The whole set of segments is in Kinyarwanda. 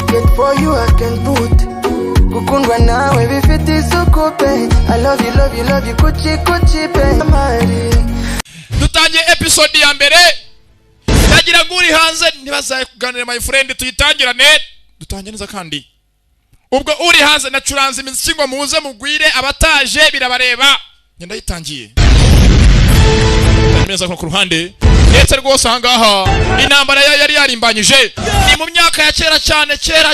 Get for you I can put. Kukundwa nawe bifite isuku pe. I love you, love you, love you, kuchi kuchi pe. Mari. Dutangiye episode ya mbere. Ndagira nguri hanze ntibazaye kuganira my friend tuyitangirane. Dutangiye neza kandi. Ubwo uri hanze nacuranze imiziki ngo muze mugwire abataje birabareba. Ngenda yitangiye. Neza ku ruhande. Ndetse rwose ahangaha intambara yari yarimbanyije. Ni mu myaka ya kera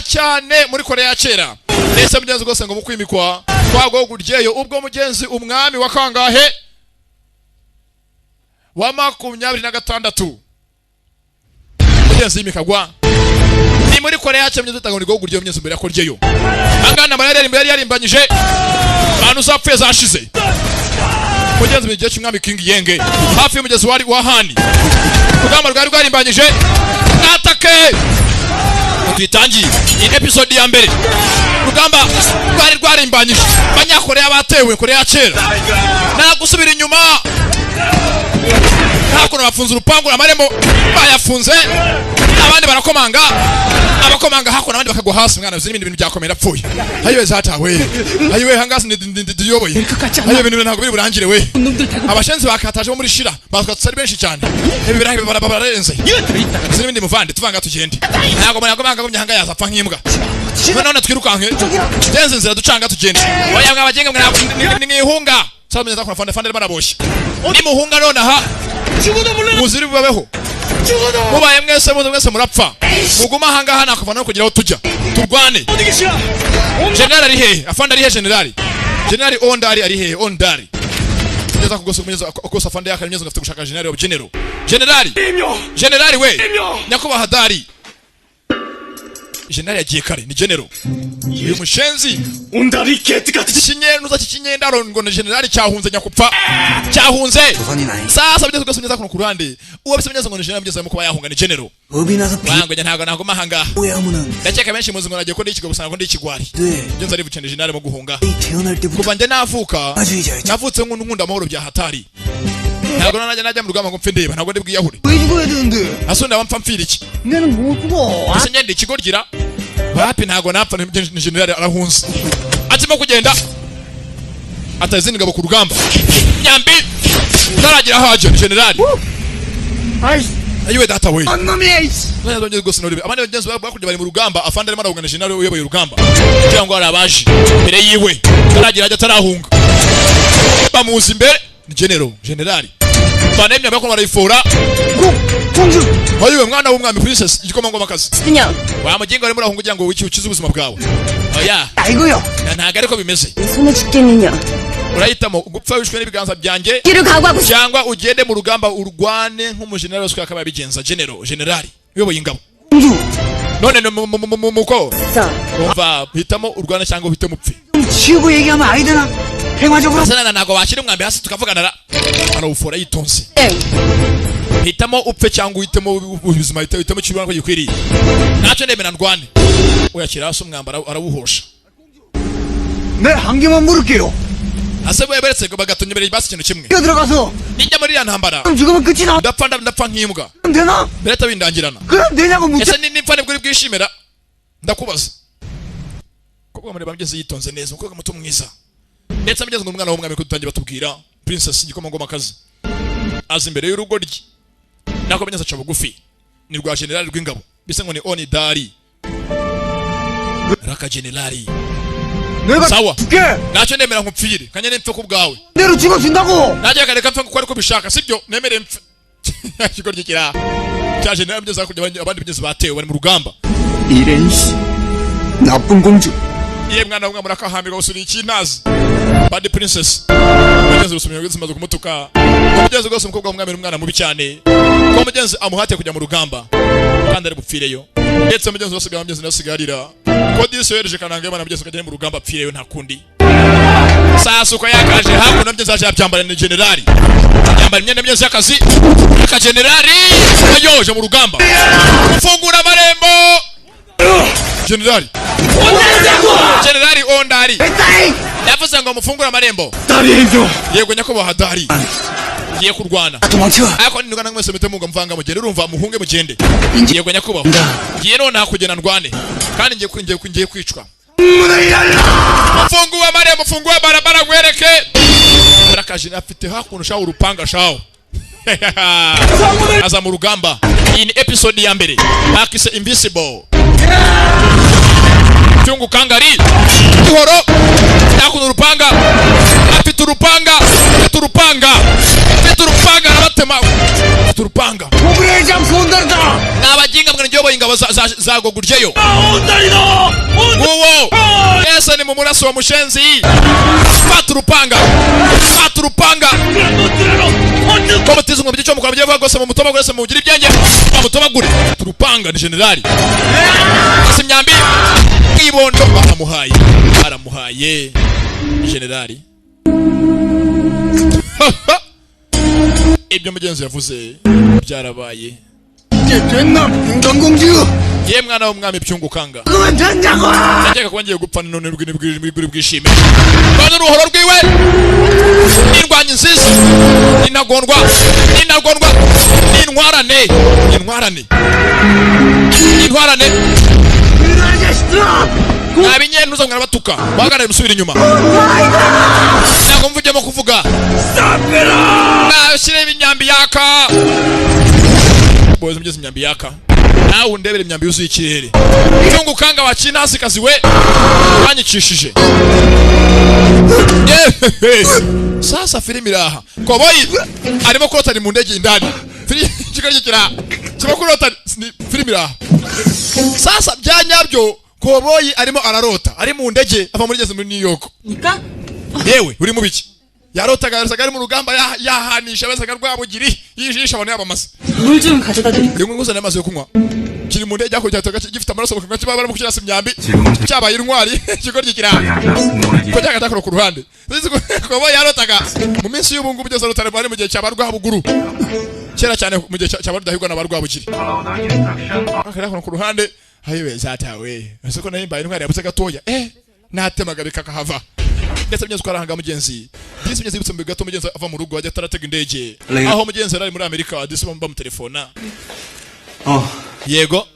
cyane muri Korea ya kera. Ndetse mugenzi rwose ngo mukwimikwa twagoguryeyo ubwo mugenzi umwami wa kangahe wa 26 mugenzi yimikagwa ni muri Korea cyane dutanga ngo goguryeyo mugenzi mbere yakoryeyo angana intambara yari yarimbanyije abantu zapfuye zashize mugenzi mu gihe cy'umwami King Yenge hafi y'umugezi wari wa Hani kugamba rwarimbanyije atake tuyitangiye ni episode ya mbere rugamba rwarimbanyije abanyakoreya batewe Korea ya kera nta gusubira inyuma ntabwo bafunze urupangu amarembo bayafunze abandi barakomanga abakomanga hako nabandi bakagwa hasi mwana bizindi ibintu byakomera apfuye ayiwe zatawe ayiwe hangasi ndiyoboye ayiwe ibintu ntabwo biri burangire we abashenzi bakataje bo muri shira batwatsari benshi cyane ibi birahe bararenze izindi muvande tuvanga tugende ntabwo mwana ngo myanga yazapfa nk'imbwa none twirukanke tenze nzira ducanga tugende oya mwabagenge mwihunga sabe neza kwa fande baraboshye ni muhunga none aha muziri babeho mubaye mwese murapfa muguma hangaha nakuvana no kugira aho tujya turwane general ari he afande ari he general ondari ari he ondari neza kugosomeza kosa afande yakanyeza ngafite gushaka general we nyakuba hadari general yagiye kare ni general uyu mushenzi undari ketika kinyendo kinyendaro ngo na general cyahunze nyakupfa cyahunze sasa bigeze gusomeza kuno kurande uwo bisomeza ngo general bigeze mu kuba yahunga ni general bango ntago mahanga ndakeka benshi muzi ngo nagiye ko ndikigo gusanga ko ndikigwari ngenza ari bucende general mu guhunga kuva nde navuka navutse nkunda amahoro bya hatari ntago najya mu rugamba ngo mfe ndeba ntago ndi bwiyahure asunda bamfa mfira iki ase nyende ikigorgira bapi ntago napfa ni general arahunze atimo kugenda atazindi ngabo ku rugamba nyambi taragira haje general ayiwe data we none gose nori abandi bagenzi bakujya bari mu rugamba afande arimo arahunga general uyoboye urugamba cyangwa arabaje mbere yiwe taragira haje tarahunga bamuzi imbere ni general banemye bako barayifora ayiwe mwana w'umwami princess igikomangoma makazi wa mugingo ari murahunga kugira ngo wiki ukize ubuzima bwawe oya ayigoyo ntago ariko bimeze urahitamo gupfa wishwe n'ibiganza byanjye cyangwa ugende mu rugamba urwane nk'umugeneral uswe akaba bigenza general uyoboye ingabo none muko umva hitamo urwane cyangwa uhitemo upfe 치고 얘기하면 아이들아 행화적으로 sana nago wakira umwambi hasi tukavugana arawufora yitonze hitamo upfe cyangwa uhitemo ubuzima hitamo kirwana ko gikwiriye ntacyo nemera ndwane uyakira hasi umwambara arawuhosha 네 한 개만 물을게요 asebo yaberetse ko bagatonye basi kintu kimwe 들어가서 nijya muri ya ntambara 죽으면 끝이나 ndapfa nk'imbwa 되나 bereta bindangirana 그럼 되냐고 묻자 ese nipfa nibwo bwishimira ndakubaza kobwa muri bamugeze yitonze neza uko muto mwiza ndetse amugeze umwana w'umwami ko dutangiye batubwira princess igikomangoma kazi azi imbere y'urugo rye nako banyeza cyo bugufi ni rwa general rw'ingabo bise ngo ni onidari raka generali sawa nacho nemera nkupfire kanye nemfe ku bwawe 내로 죽어 준다고 naje kareka mfe ko ariko bishaka sibyo nemere mfe kigo gikira cyaje namye zakujya abandi bigeze batewe bari mu rugamba 이ren시 나쁜 공주 iye mwana w'umwe murakahambira usuri ikinazi bad princess mugenzi usumye ngeze maze kumutuka mugenzi gose umukobwa w'umwami n'umwana mubi cyane ko mugenzi amuhate kujya mu rugamba kandi ari bupfireyo ndetse mugenzi wose gamugenzi nasigarira ko diso yereje kanange bana mugenzi kajya mu rugamba apfireyo nta kundi sasa uko yakaje hakuno mugenzi aje abyambara ni generali yambara imyenda mugenzi y'akazi aka generali ayoje mu rugamba ufungura amarembo generali ondari yavuze ngo mufungura amarembo yego nyako bahadari ngiye kurwana ariko nindugana mwese mete muga mvanga mugende urumva muhunge mugende yego nyakubaho ngiye none hakugena ndwane kandi ngiye kwicwa mufungu wa barabara gwereke barakajina afite hakuno shaho urupanga shaho aza mu rugamba iyi ni episode ya mbere bakise Invisibi cyungu kangari ihoro yakuno urupanga afite urupanga abatema urupanga n'abaginga mwe ngiyo ingabo zagogurjeyo uwo ese ni mu muraso wa mushenzi fata urupanga ko mutizumwe bigico mukora bigiye gose mu mutoba gose mu gira ibyenge mutobagure urupanga ni generali asimyambi ibondo aramuhaye generali ibyo mugenzi yavuze byarabaye ye mwana w'umwami byungu kanga ndakeka ko ngiye gupfa none rw'ibiguri bwishime bana uruhoro rwiwe indwanyi nziza inagondwa intwarane abinyentuza mwana batuka bahagarare musubira inyuma ntabwo mvugemo kuvuga nashire imyambi yaka boze mugeze imyambi yaka nawe undebere imyambi yuzuye ikirere cyungu kanga wakina hasi kazi we banyicishije sasa filimi iraha koboyi arimo kurota ni mu ndege indani filimi iraha sasa byanyabyo koboyi arimo ararota ari mu ndege ava muri geze muri New York yewe uri mu biki yarotaga ari mu rugamba yahanisha besaga rwabugiri yijisha abantu yabamasa 물좀 가져다 드릴게요. yumwe nguzana amazi yo kunywa kiri mu ndege akujya gifite amaraso mu kibaba barimo kukirasa imyambi cyabaye intwari kigo ryikira ko cyagatakoro ku ruhande kobo yarotaga mu minsi y'ubungu byose rutare bari mu gihe cyabarwa buguru kera cyane mu gihe cyabarudahirwa n'abarwabukiri akara ku ruhande hayiwe zatawe asiko nayimbaye intwari yabutse gatoya natemaga bikakahava ndetse mugeze kwarahanga mugenzi disi mugeze bitse gato mugenzi ava mu rugo ajya taratega indege aho mugenzi ari muri Amerika disi bamba mu telefona yego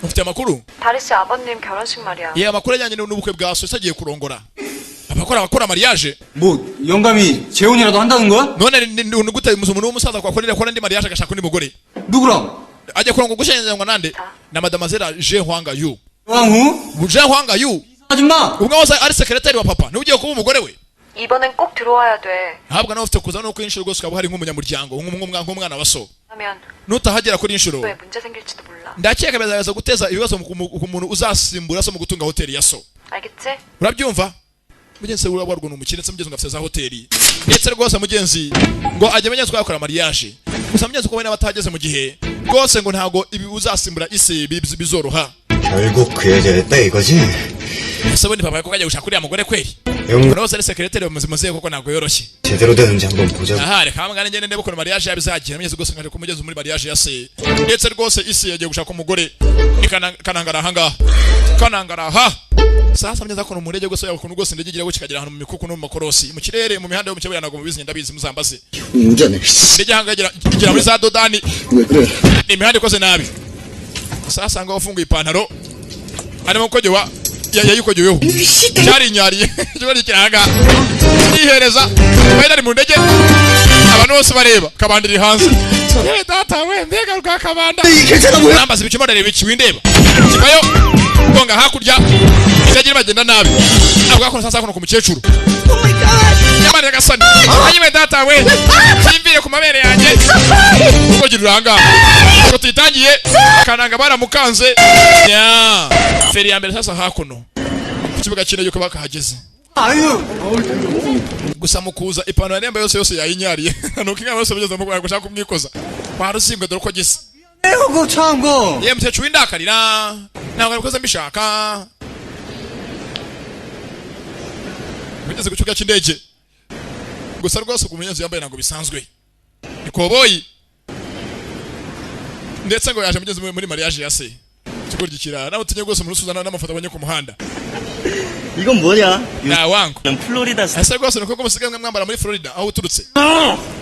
ufite amakuru 다리씨 아버님 결혼식 말이야. ye amakuru ajyanye n'ubukwe bwa so sagiye kurongora abakora mariage 뭐 영감이 재혼이라도 한다는 거야? none gute umuntu w'umusaza kwakorera ndi mariage agashaka undi mugore 누구랑? ajya kurongora gushenjangwa nande na mademoiselle Je Hwanga Yu 왕후? Je Hwanga Yu 아줌마! umwe wose ari secretary wa papa ni ugiye kuba umugore we 이번엔 꼭 들어와야 돼. habwa nawe ufite kuza no kwinshira rwose ukaba hari nk'umunyamuryango nk'umwana wa so 하면 nutahagera kuri inshuro 왜 문제 생길지도 몰라. ndakeka bizaza guteza ibibazo ku muntu uzasimbura so mu gutunga hoteli ya so 알겠지? urabyumva mugenzi we warwo n'umukire ndetse mugenzi ngafite za hoteli ndetse rwose mugenzi ngo ajye amenye twakora mariage gusa mugenzi ko we n'abatageze mu gihe rwose ngo ntago ibi uzasimbura isi bizoroha 결국 그 여자였다 이거지? ese ni papa yakajya gushaka uriya mugore kweli 영 rwose ari secretary muzimuze koko ntago yoroshye 제대로 되는지 한번 보자고. aha reka hamwe ngende ndebe ko mariage yabizagira mugenzi rwose ngaje kumugeza muri mariage ya se ndetse rwose isi yagiye gushaka umugore kanangara aha sasa mugeza ko mu ndege rwose yakuntu rwose ndege gira kikagira ahantu mu mikuku no mu makorosi mu kirere mu mihanda yo mu kibuye nago mubizi ndabizi muzambaze 운전해. ndege hangagira igira muri za dodani 왜 그래? imihanda ikoze nabi sasa ngo wafunguye ipantaro arimo kojewa yayikojeweho cyari nyariye cyo kiranga nihereza bayari mu ndege abantu bose bareba kabandiri hanze data we mbega rwa kabanda 괜찮아 뭐야? nambaza ibicimo ndareba iki windeba kibayo konga hakurya cyagira bagenda nabi nabwo ko sasa kono ku mukecuru nyamara gasani ayiwe data we kimvire ku mabere yanjye uko giruranga ko tuyitangiye kananga baramukanze ya feri ya mbere sasa hakuno kibuga kine yuko bakahageze 아유! gusa mukuza ipantaro nemba yose yayinyariye nuko inka yose bageze mu Rwanda gushaka kumwikoza kwarusimbwe dore ko gisa 그거 참 거! ye mutecuru windakarira ntabwo nabikoze mbishaka bigeze ku kibuga cy'indege gusa rwose ku munyenzi yambaye ntabwo bisanzwe ikoboyi ndetse ngo yaje mugeze muri mariage ya se tukurdikira nawe tunye gose muri Suzana n'amafoto abanye ku muhanda. 이건 뭐냐? Na wangu. 플로리다. Asa gose nuko musigaye mwambara muri Florida aho uturutse.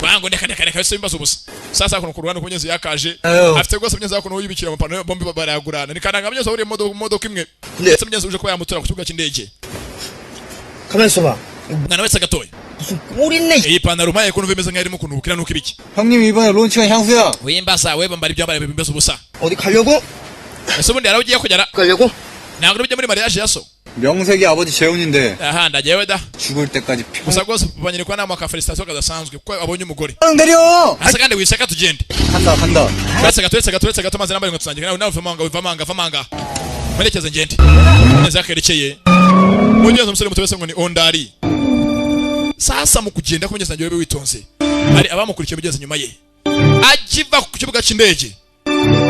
Wangu ndeka yose imbazo busa. Sasa kuno kurwana kunyeze yakaje. Afite gose mnyeze yakuno yibikira mu pano bombi barayagurana. Nikananga mnyeze uri modoka imwe. Ndetse mnyeze uje ko yamutura ku kibuga cy'indege. 가만 있어봐. Mwana wese gatoya. 무슨 꼴 있네. Iyi pantaro maye kuno vimeze nk'irimo kunubukira nuko ibiki. 형님 이번에 론칭한 향수야. Wimbaza we bambara ibyo bambara bimbazo busa. 어디 가려고? Ese bundi yaragiye kugera. 가려고? Ntabwo bijya muri mariage yaso. 명색이 아버지 재훈인데 Aha ndajewe da. 죽을 때까지 Gusa gose banyirikwa nama ka felicitation kadasanzwe kuko abonye umugore. 평 내려. Asa kandi wiseka tugende. 간다. Twese gato maze nambaye ngo tusangira nawe vamanga. Merekeze ngende. Neza kerekeye. Mugeze umusore muto wese ngo ni ondari. Sasa mu kugenda ko mugeze njyewe witonze. Hari abamukurikiye mugeze nyuma ye. Ajiva ku kibuga cy'indege.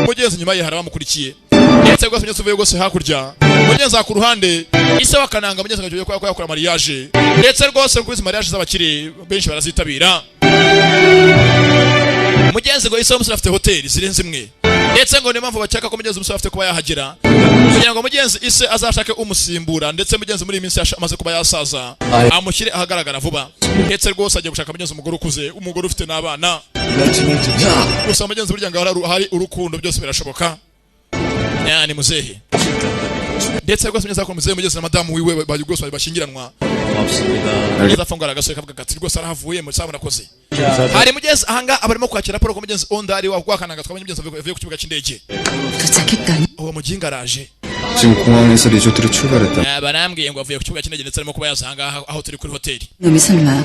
Mugeze nyuma ye hari abamukurikiye. Ndetse gose mugeze uvuye gose hakurya. Mugeze ku ruhande ise wakananga mugeze ngaje ko yakora mariage. Ndetse rwose kubiza mariage z'abakire benshi barazitabira. Mugeze ngo ise umusore afite hoteli zirenze imwe. Ndetse ngo nimpamvu bachaka ko mugeze umusore afite kuba yahagera. Kugira ngo mugenzi ise azashake umusimbura ndetse mugenzi muri iminsi amaze kuba yasaza amushyire ahagaragara vuba. Ndetse rwose agiye gushaka mugenzi umugore ukuze, umugore ufite n'abana. Gusa mugenzi burya ngo hari urukundo byose birashoboka. Yani muzehe. Ndetse rwose mugenzi akora muzehe mugenzi na madamu wiwe bagirwose bashingiranwa. Neza fungara gasoye kavuga gati rwose arahavuye mu sabu nakoze. Hari mugenzi ahanga abarimo kwakira raporo ko mugenzi ondari wa kwakananga twabanye mugenzi avuye ku kibuga cy'indege. 도착했다니? Uwo mujinga araje. 지금 공항에서 리조트로 출발했다. Barambwiye ngo avuye ku kibuga cy'indege ndetse arimo kuba yazanga aho turi kuri hoteli. 놈이 설마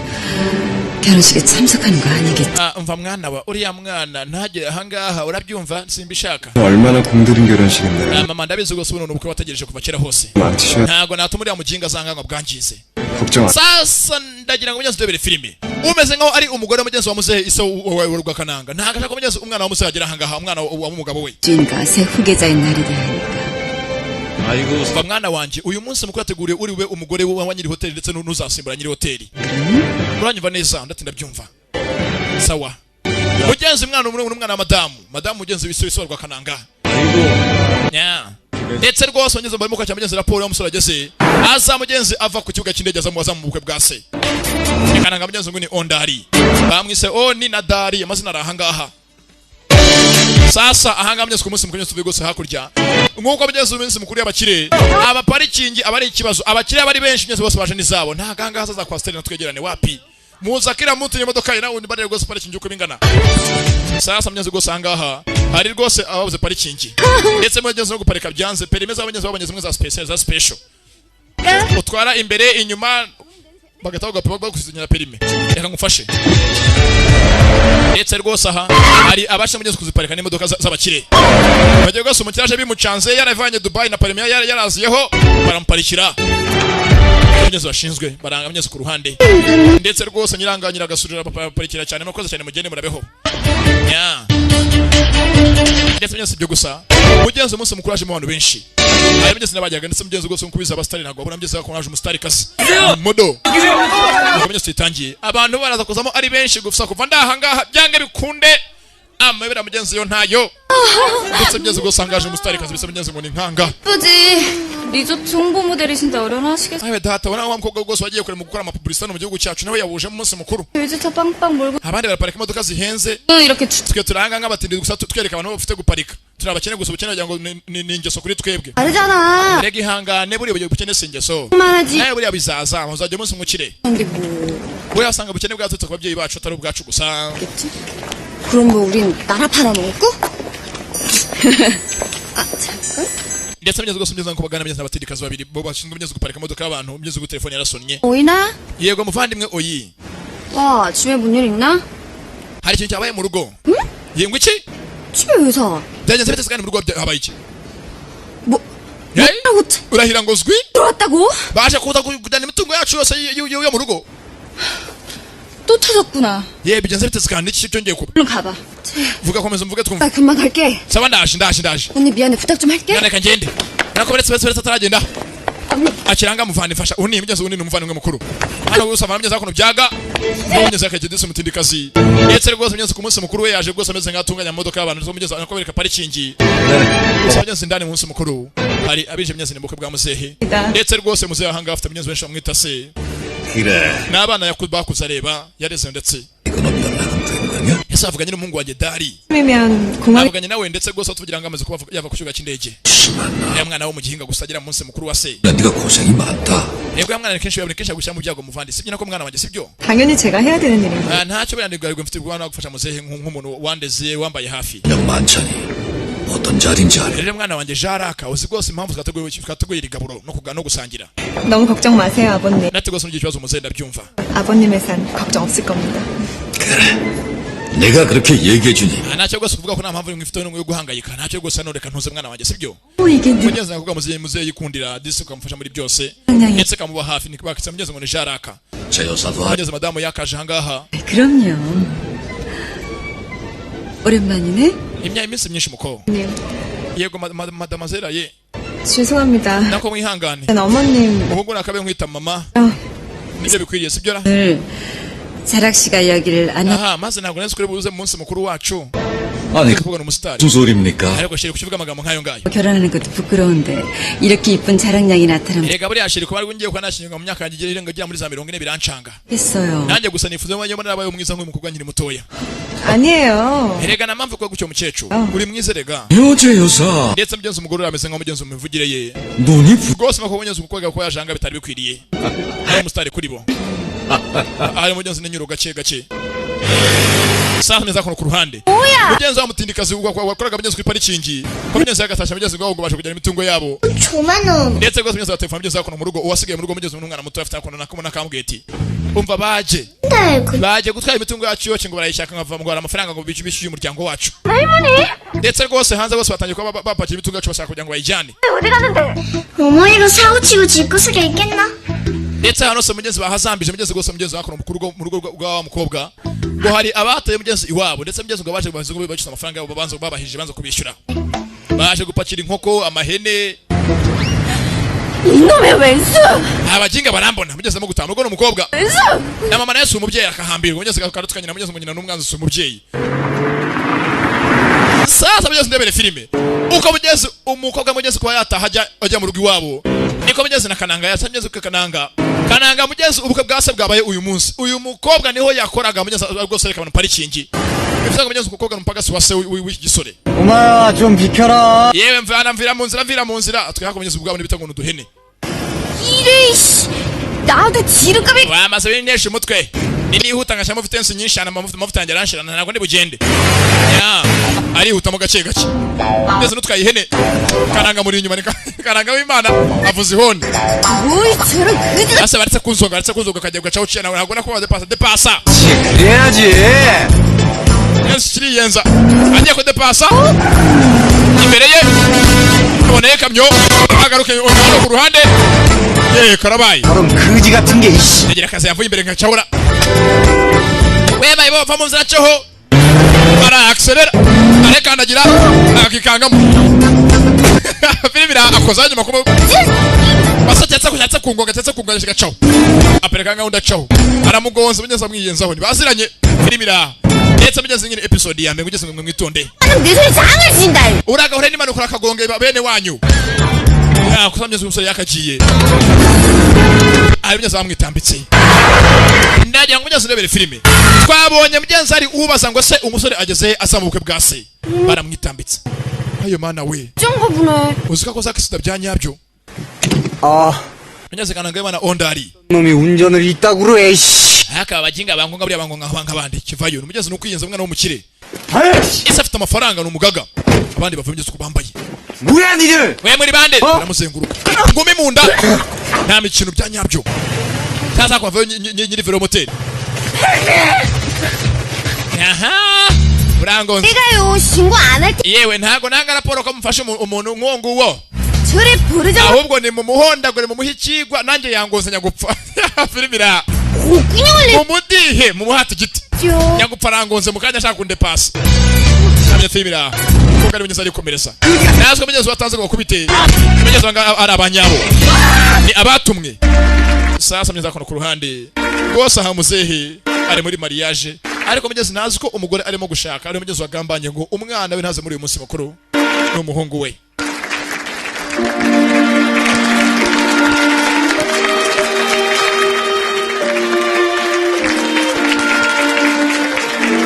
결혼식에 참석하는 거 아니겠지? Mva mwana wa uriya mwana ntaje ahangaha urabyumva simbishaka. 얼마나 공들인 결혼식인데. Mama ndabizi gose ubu n'ubukwe wategereje kuva kera hose. 망치셔. Ntago natuma uriya mujinga azanga ngo bwangize. 걱정 안. Sasa ndagira ngo mugenzi debere filime. Umeze nkaho ari umugore mugenzi wa muzehe ise urwa kananga. Ntago ashaka mugenzi umwana wa muzehe agera ahangaha umwana wa mugabo we. 주인가 새 후계자인 날이라 하니까 Mva mwana wanje uyu munsi mukuru ateguriye uri we umugore we wa nyiri hoteli ndetse n'uzasimbura nyiri hoteli. Uranyumva neza ndatinda byumva. Sawa. Mugenzi mwana umwana wa madamu mugenzi w'isoro rwa kananga. Yeah. Ndetse rwose mugenzi barimo kwakira mugenzi raporo y'umusore ageze. Aza mugenzi ava ku kibuga cy'indege aza mu bukwe bwa se. Kananga mugenzi ngo ni ondari. Bamwise oni na dari amazina arahangaha. Sasa ahanga mugenzi ku munsi mukuru tuvuye gose hakurya. Nkuko mugenzi umunsi mukuru y'abakire aba parikingi abari ikibazo abakire bari benshi mugenzi bose baje nizabo nta ganga haza za kwasteri na twegerane wapi muza kira muntu y'imodoka ye nawe ndibare gose parikingi uko bingana. Sasa mugenzi gose ahangaha hari rwose ababuze parikingi ndetse mugenzi no guparika byanze perimeza abanyezi mwe za special utwara imbere inyuma bagataho gapima bakusinyira perime reka ngufashe. Ndetse rwose aha hari abasha mugenzi kuziparika n'imodoka z'abakire bagiye gose umukiraje bimucanze yaravanye Dubai na Palme yaraziyeho baramuparikira mugenzi bashinzwe baranga mugenzi ku ruhande. Ndetse rwose nyiranganyira gasurira parikira cyane makoze cyane mugende murabeho. Yeah. Ndetse mugenzi byo gusa mugenzi umunsi mukuru aje mu bantu benshi hari mugenzi nabajyaga ndetse mugenzi gose nkubiza abastari ntago abona mugenzi ko naje umustari kasi modo mugenzi titangiye abantu baraza kuzamo ari benshi gusa kuva ndahangaha byange bikunde amabera mugenzi yo ntayo ndetse mugenzi gose angaje umustari kasi bisa mugenzi ngo ni nkanga 예쁘지? 리조트 홍보 모델이 진짜 어련하시겠어. ayo data wana wa mukobwa gose wagiye kure mu gukora ama publicité mu gihugu cyacu nawe yabuje mu munsi mukuru 뮤지차 빵빵 몰고 abandi baraparika imodoka zihenze 이렇게 twe turanga nk'abatindi gusa twereka abantu bafite guparika turabakene gusa ubukene kugira ngo ni ingeso kuri twebwe 다르잖아. rega ihangane buriya bukene si ingeso 그만하지. nawe buriya bizaza muzajya umunsi mukire 근데 뭐 buriya usanga ubukene bwaturutse ku babyeyi bacu atari ubwacu gusa. 그럼 뭐 우린 나라 팔아먹고? 아 잠깐. ndetse mugenzi gose mugenzi ko bagana mugenzi n'abatindikazi babiri bo bashinzwe mugenzi guparika imodoka y'abantu mugenzi ku telefone yarasonnye. 보이나? Yego muvandimwe oyi 와 집에 문 열 있나? hari ikintu cyabaye mu rugo. Yego iki 집에 왜 사? byagenze bite kandi mu rugo habaye iki 뭐라고 urahira ngo zwi 들어왔다고? baje kuza kujyana imitungo yacu yose yo mu rugo. 또 찾았구나. ye bigenze bite kandi iki cyongeye kuba 얼른 가봐. vuga komeza mvuge twumva. 나 금방 갈게. sawa ndaje 언니 미안해 부탁 좀 할게. reka ngende nako beretse ataragenda akiranga muvana ifasha uni imugeze uni numuvana mukuru hano gusa amugeze akono byaga n'umugeze akagedese mutindikazi ndetse rwose mugeze ku munsi mukuru we yaje rwose ameze nkatunganya modoka y'abantu zo mugeze akobereka parikingi mugeze ndani munsi mukuru hari abije mugeze nimbuke bwa muzehe ndetse rwose muzehe ahanga afite mugeze benshi bamwita se n'abana yakubakuza areba yareze ndetse ese avuganye n'umuhungu wa Gedari avuganye nawe ndetse rwose tuvugira ngo amaze kuba yava ku kibuga cy'indege ya mwana wo mu gihinga gusagira munsi mukuru wa se yego ya mwana kenshi yabone kenshi agushyira mu byago muvandi sibyo nako mwana wanjye sibyo 당연히 제가 해야 되는 일인가요? ntacyo biranirwa mfite ubwana gufasha muzehe nk'umuntu wandeze wambaye hafi 어떤 자리인지 알아. rero mwana wanjye jaraka uzi rwose impamvu twatuguye irigaburo no gusangira 너무 걱정 마세요, 아버님. natwe rwose n'icyo kibazo muzehe ndabyumva 아버님의 산 걱정 없을 겁니다. 내가 그렇게 얘기해 주니. ntacyo rwose kuvuga ko nta mpamvu mwifite yo guhangayika ntacyo rwose noreka ntuze mwana wanjye sibyo 이게 mugeze kuvuga muzehe yikundira disi ukamufasha muri byose ndetse kamuba hafi nikubakitsa mugeze ngo ni jaraka 제 여사도 mugeze madamu yakaje hangaha 그럼요. 오랜만이네. imyaka iminsi myinshi muko 네. yego madamazera ye 죄송합니다. nako mwihangane 난 어머님. umuhungu nakabe nkwita mama nibyo bikwiriye sibyo ra 자락 씨가 여기를 안 aha maze ntabwo nzi kuri buze mu munsi mukuru wacu 아니 kuvuga ni umusitari 무슨 소리입니까? ariko shiri kukivuga amagambo nkayo ngayo 결혼하는 것도 부끄러운데 이렇게 이쁜 자랑량이 나타나면 erega buriya shiri kuba ngiye kuba nashinga mu myaka yanjye irenga muri za 40 birancanga 했어요. nanjye gusa nifuza ngo njye nabaye umwiza nk'umukobwa nkiri mutoya 아니에요. erega na mpamvu ko gucyo mukecuru uri mwiza erega 여제 여사 ndetse mugenzi umugore ameze nk'umugenzi umuvugire ye 눈이 rwose bako mugenzi umukobwa ko yajanga bitari bikwiriye ari umusitari kuri bo ari mugenzi n'inyuro gake gake saha neza kono ku ruhande mugenzi wa mutindikazi wakoraga mugenzi ku parikingi ko mugenzi yagatasha mugenzi ngo bashe kujya imitungo yabo ndetse rwose mugenzi wa telefone mugenzi wakono mu rugo uwasigaye mu rugo mugenzi n'umwana muto afite akono nakamo nakambweti umva baje gutwara imitungo yacu yose ngo barayishaka nkava ngo amafaranga ngo bishyuye umuryango wacu ndetse rwose hanze bose batangiye kuba bapakira imitungo yacu bashaka kugira ngo bayijyane 어머니가 사고치고 뒷구석에 있겠나? ndetse hano se mugenzi bahazambije mugenzi rwose mugenzi wakono mu rugo rwa mukobwa ngo hari abataye mugenzi iwabo ndetse mugenzi ngo baje bavuze ngo bacyusa amafaranga yabo babanza babahije banza kubishyura baje gupakira inkoko amahene 이놈의 왼수! abaginga barambona mugenzi mu gutaha rugo n'umukobwa na mama nayo umubyeyi akahambirwa mugenzi akarutukanyira mugenzi ngo nyina n'umwanzi si umubyeyi sasa mugenzi ndebere filime uko mugenzi umukobwa mugenzi kuba yataha ajya mu rugo iwabo niko mugenzi na kananga yasamye zuke kananga mugenzi ubukwe bwase bwabaye uyu munsi uyu mukobwa niho yakoraga mugenzi rwose reka abantu parikingi bivuze ngo mugenzi umukobwa n'umupagasi wase w'iki gisore 엄마야 좀 비켜라. yewe mvira mu nzira atwihaka mugenzi ubwabo n'ibitago n'uduhene 이래이씨 나한테 지름값이 wamaze binesha umutwe nihuta ngashyamo vitensi nyinshi cyane amavuta yanjye aranshirana ntabwo ndibugende arihuta mu gace gake ndetse n'utwaye ihene kananga muri inyuma kananga w'imana avuze ihoni 뭐이 저런 그지 ase baretse kunzonga kajya gacaho cyane ntabwo nakuba depasa 그래야지. yesu kiriyenza agiye ko depasa imbere ye aboneye kamyo agaruke ku ruhande ye karabaye 그럼 그지 같은 게 이씨. agira akazi yavuye imbere ngacahura webaye bava mu nzira cyoho bara accelera arekandagira akikangamo filibira akoza nyuma kuba basatetse kungonga gacaho apereka ngunda caho aramugonza mugenza mwiyenzaho ntibaziranye filibira ndetse mugeze nyine episode ya mbere ugeze ngo mwitonde 내 손에 장을 진다 uraga hore n'imana ukora kagonge bene wanyu kusamye umusore yakagiye ari bamwitambitse ndagira ngo mugeze ndebere filime twabonye mugenzi ari ubaza ngo se umusore ageze asaba ubukwe bwa se baramwitambitse ayo mana we 쫑거구나 uzika ko zakisida byanyabyo 아 mugenzi kananga imana ondari 놈이 운전을 이따구로 해 씨. aka abaginga bangonga buri abangonga abandi kivayo mugenzi n'ukwiyenza umwana w'umukire ese afite amafaranga n'umugaga abandi bava mugenzi kubambaye 뭐야 니들? we muri bande baramuzenguruka ngumi munda nta mikino byanyabyo taza kwava nyiri velomoteri aha burangonze 내가요 신고 안 할 때 yewe ntago nanga raporo ko mufashe umuntu nk'uwo 저를 부르자 ahubwo ni mu muhondagure mu muhikigwa nanjye yangozanya gupfa filibira 옥균형을 mu mudihe mu muhati giti 냈죠 nyagupfa arangonze mu kanya ashaka kundepasa namye filibira mu ntabwo ari mugenzi arikomereza nazwe mugenzi watanze ngo kubite mugenzi wanga ari abanyabo ni abatumwe sasa mugenzi akono ku ruhande rwose aha muzehe ari muri mariage ariko mugenzi nazi ko umugore arimo gushaka ari mugenzi wagambanye ngo umwana we ntaze muri uyu munsi mukuru n'umuhungu we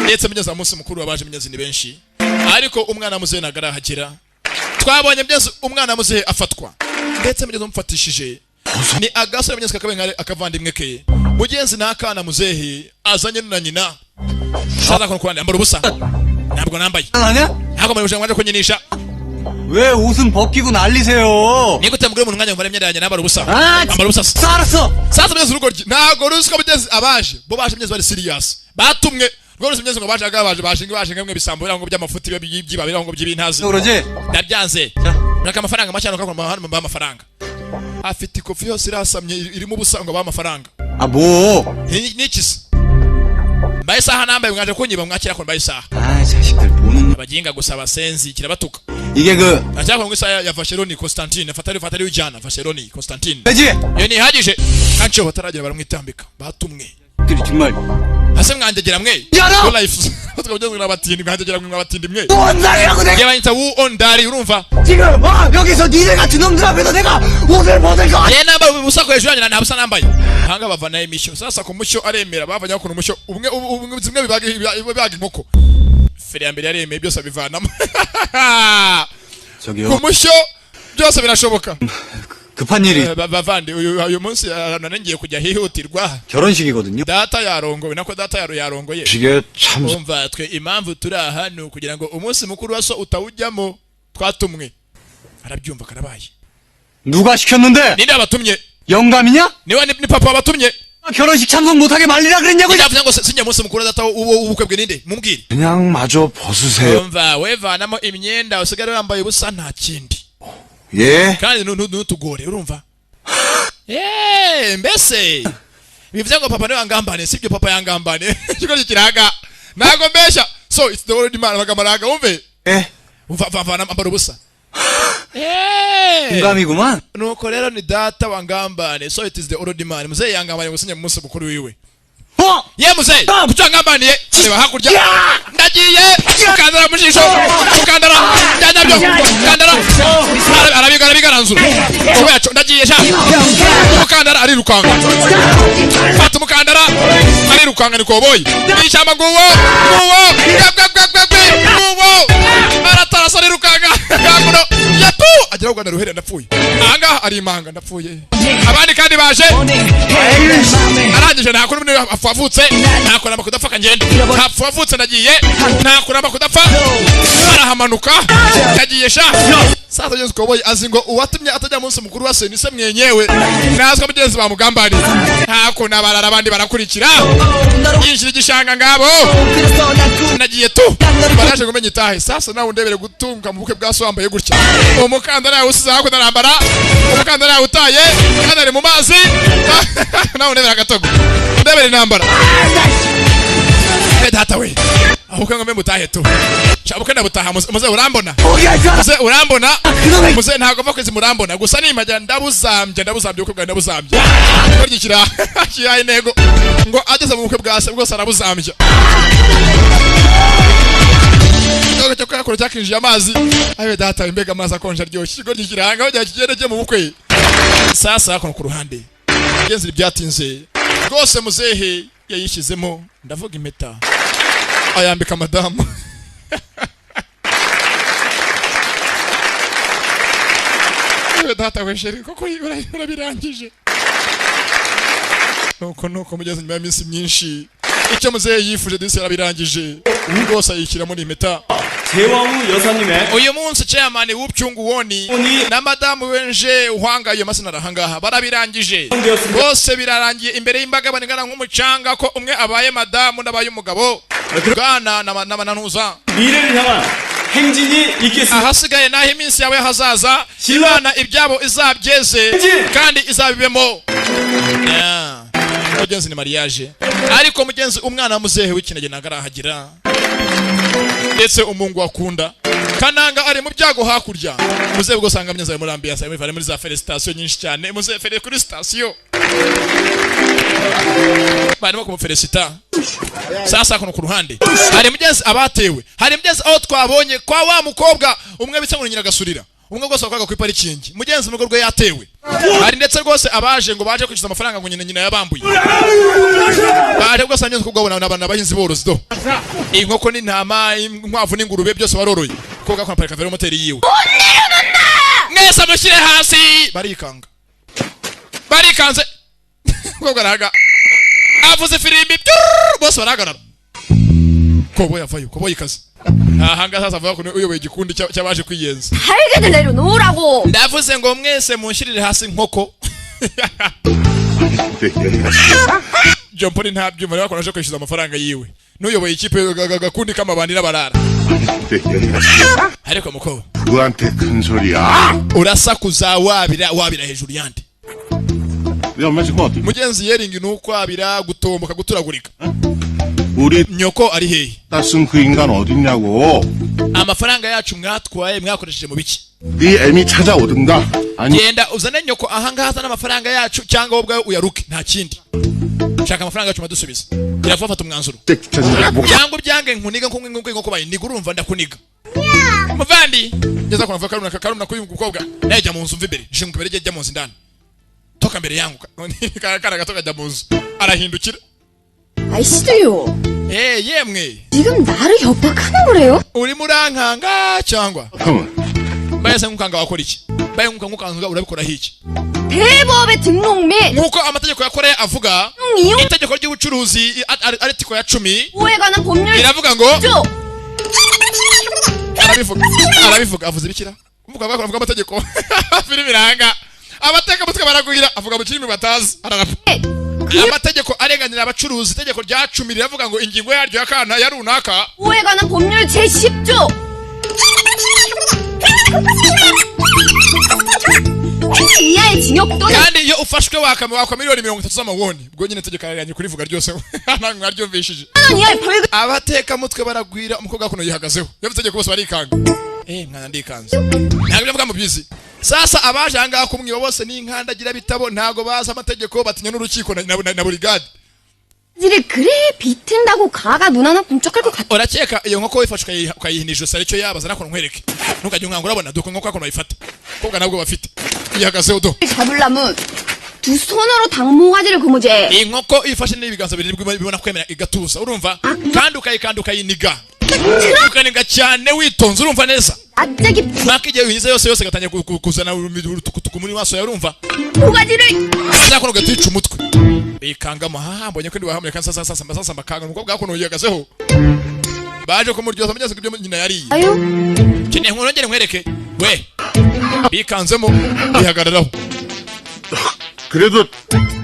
ndetse mugenzi wa munsi mukuru wabaje mugenzi ni benshi ariko umwana muzehe nagarahagera twabonye mugenzi umwana muzehe afatwa ndetse mugenzi umfatishije ni agasore mugenzi kakabe akavandimwe ke mugenzi nakana muzehe azanye na nyina saza kono kwanda ambara ubusa ntabwo nambaye ntabwo maruje ngwaje kunyinisha 왜 옷은 벗기고 난리세요? nigute mugure mu mwanya ngo imyenda yanjye nambara ubusa ambara ubusa 알았어. saza mugenzi urugoryi ntabwo rusiko mugenzi abaje bo baje mugenzi bari serious batumwe rwose mugenzi ngo baje agabaje bashinga mwe bisambo birango by'amafuti by'iba birango by'ibintazi 그러지? ndabyanze naka amafaranga macano kwa hano mba amafaranga afite ikofi yose irasamye irimo ubusanga ba amafaranga 아 뭐? nikisi mbaye saha nambaye mwaje kunyiba mwakira ko mbaye saha 아 자식들 보는 abaginga gusaba senzi kirabatuka 이게 그 achako ngo isaha ya Vasheroni Constantine fatari ujana Vasheroni Constantine 왜지? yo ni hagije kancho bataragera baramwitambika batumwe 그리 정말 hase mwandegera mwe Yara! go life tukabyo n'abatindi mwandegera mwe abatindi mwe 뭔다리라고 내가 yebanita wu ondari urumva 지금 여기서 니네 같은 놈들 앞에서 내가 옷을 벗을 거 아니야? ye namba busako hejuru yanjye nabusa nambaye hanga bavana imisho sasa ku mucyo aremera bavanya ku mucyo ubumwe zimwe bibaga inkoko fere ya mbere yaremeye byose bivanamo 저기요. ku mucyo byose birashoboka 급한 일이 bavandi uyu munsi nanengiye kujya hihutirwa 결혼식이거든요. data yarongowe nako data yarongoye 시계 참 umva twe impamvu turi aha ni ukugira ngo umunsi mukuru wa so utawujyamo twatumwe arabyumva karabaye 누가 시켰는데? ninde abatumye 영감이냐? niwe ni papa wabatumye 결혼식 참석 못하게 말리라 그랬냐고. ndavuze ngo sinjye munsi mukuru wa data ubukwe bwe ninde mumbwire 그냥 마저 벗으세요. umva wevanamo imyenda usigare wambaye ubusa nta kindi 예? kandi ntutugore urumva mbese bivuze ngo papa niwe yangambane sibyo papa yangambane kiko kiraga ntago mbesha so it's the old man bagamaraga umve 예? vana ambara ubusa 영감이구만. nuko rero ni data wangambane so it is the old man muzehe yangambane gusinya mu munsi mukuru wiwe ye muzehe kuki wangambaniye reba hakurya ndagiye ukandara mu jisho ukandara byanyabyo ukandara arabigaranzura kubaco ndagiye sha umukandara arirukanga fata umukandara arirukanga ni koboyi ishamba nguwo aratarasa arirukanga ngakuno yepu agira ngo ndaruhere ndapfuye anga ari imanga ndapfuye abandi kandi baje arangije ntakora umwe afavutse ntakora amakudapfa ngende afavutse ndagiye ntakora amakudapfa arahamanuka ndagiye sha sasa Yesu koboyi azingo uwatumye atajya munsi mukuru wa se nise mwenyewe nazwa mugenzi bamugambani ntako nabarara abandi barakurikira yinjira igishanga ngabo ndagiye tu baraje kumenya itahe sasa nawe ndebere gutunga mu bukwe bwa so wambaye gutya umukandara yawe usize hako narambara umukandara yawe utaye kandi ari mu mazi nawe ndebere agatogo ndebere nambara data we aho kanga mbe mutahe tu shabuka ndabutaha muze urambona muze urambona muze ntago vakwezi murambona gusa nimajya ndabuzambye uko bwa ndabuzambye korgikira kiyaye nego ngo ageze mu bukwe bwa se bwose arabuzambye Ndogo cyo kakora cyakinjije amazi ayo data imbega amazi akonje aryoshye korgikira hanga bajya kigereke mu bukwe sasa kono ku ruhande genzi byatinze rwose muzehe yayishizemo ndavuga impeta ayambika madamu data wesheri koko urabirangije nuko mugeze nyuma y'iminsi myinshi icyo muzehe yifuje disi yarabirangije rwose ayishyira muri impeta uyu munsi chairman w'upcyungu woni na madamu wenje uhanga iyo masina rahangaha barabirangije bose birarangiye imbere y'imbaga baningana nk'umucanga ko umwe abaye madamu n'abaye umugabo bwana n'amantuza ahasigaye naho iminsi yawe hazaza Imana ibyabo izabyeze kandi izabibemo mugenzi ni mariage ariko mugenzi umwana muzehe w'ikinege nagarahagira ndetse umungu akunda kananga ari mu byago hakurya muze bwo sanga mnyaza muri ambiance muri za felicitation nyinshi cyane muze fere kuri station bari bako felicita sasa kuno ku ruhande hari mugezi abatewe hari mugezi aho twabonye kwa wa mukobwa umwe bitse ngo nyiragasurira umwe gose wakaga ku parikingi mugenzi mu rwo yatewe hari ndetse rwose abaje ngo baje kwishyuza amafaranga ngo nyina yabambuye baje gose anyuze kugabona n'abana bahinzi borozi do inkoko n'intama inkwavu n'ingurube byose baroroye koga kwa parika vero moteri yiwe mwese amushyire hasi barikanze koga raga avuze firimbi bose baragarara kobo yavayo kobo yikaze ahanga sasa avuga ko uyoboye igikundi cyabaje kwiyenza 할게들 내려놓으라고 ndavuze ngo mwese munshirire hasi nkoko Jompoli ntabyuma rero akonaje kwishyuza amafaranga yiwe nuyoboye ikipe gakundi kamabandi n'abarara ariko muko 누구한테 큰 소리야? urasakuza wabira hejuru yandi 네 엄마 지금 어디? mugenzi yeringi nuko abira gutomboka guturagurika 우리 nyoko ari hehe 따쓴 그 인간 어딨냐고. amafaranga yacu mwatwaye mwakoresheje mu biki 네 애미 찾아오든가. 아니 genda uzane nyoko ahangaha n'amafaranga yacu cyangwa ubwawe uyaruke nta kindi shaka amafaranga yacu madusubiza iravuga fata umwanzuro cyangwa byange nkuniga nk'uko bayi nigurumva ndakuniga muvandi ngeza kunavuga karumna kuri umukobwa najya mu nzu mvibere je mukubere jya mu nzu ndani toka mbere yangu kana gatoka jya mu nzu arahindukira 아이씨도요 yemwe 지금 나를 협박하는 거래요? uri murankanga cyangwa bayase nkukanga wakora iki baye nkukanga urabikora hiki 대법의 등록 및 nkuko amategeko yakoreye avuga itegeko ry'ubucuruzi aritiko ya 10 오에 관한 법률 iravuga ngo arabivuga avuze bikira umuvuga avuga amategeko filimi iranga abateka mutwe baraguhira avuga mu kirimi batazi ararapa amategeko arenganira abacuruzi itegeko rya 10 riravuga ngo ingingo yaryo yakana ya runaka 오에 관한 법률 제10조 이하의 징역 또는 kandi iyo ufashwe wakwa miliyoni 30 z'amawoni ubwo nyine itegeko yaranye kurivuga ryose ntabwo mwaryumvishije 이하의 벌금 abateka mutwe baragwira umukobwa kuno yihagazeho yavuze itegeko bose barikanga mwana ndikanze ntabwo bivuga mu byizi sasa abaje hanga kumwiba bose n'inkandagira bitabo ntago baza amategeko batinya n'urukiko na burigade 지를 그래 비튼다고 가가 눈 하나 붕쩍할 것 같아 urakeka iyo nkoko wifashwe ukayihinije saricyo yabaza nako nkwereke ntukajye umwango urabona duko nkoko akono bayifata kobwa nabwo bafite yihagazeho do 잡으려면 두 손으로 당모가지를 고무제 inkoko ifashe n'ibiganza bibiri bibona kwemera igatuza urumva kandi ukayiniga ukaniga cyane witonze urumva neza 갑자기 makije uyize yose gatangiye kuzana urutukutuku muri maso ya urumva 모가지를 zakora gaticu umutwe ikanga mbonye ko ndi wahamye kansa sasa makanga nuko bwakono yagazeho baje ko muryoza mugeze kubyo nyina yari 아유 kene nkorongere nkwereke we bikanzemo bihagararaho 그래도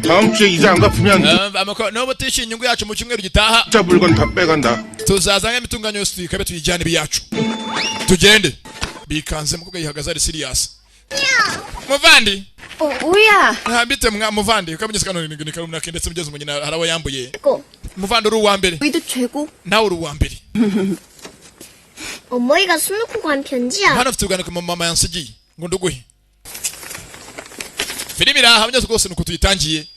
다음 주에 이자 안 갚으면 amako no butisha inyungu yacu mu cyumweru gitaha 진짜 물건 다 빼간다. tuzazanga imitunganyo yose tuyikabe tuyijyane biyacu tugende bikanze mukobwa yihagaze ari serious muvandi 오야 ntambite muvandi ukamenyese kano ni karumna kendetse mugeze umunyina harawo yambuye 고 muvandi uri uwa mbere 너희도 최고 nawe uri uwa mbere 어머니가 술 놓고 간 편지야 hano mfite ubwaniko mama yansigiye ngo nduguhe filimi rahamye rwose nuko tuyitangiye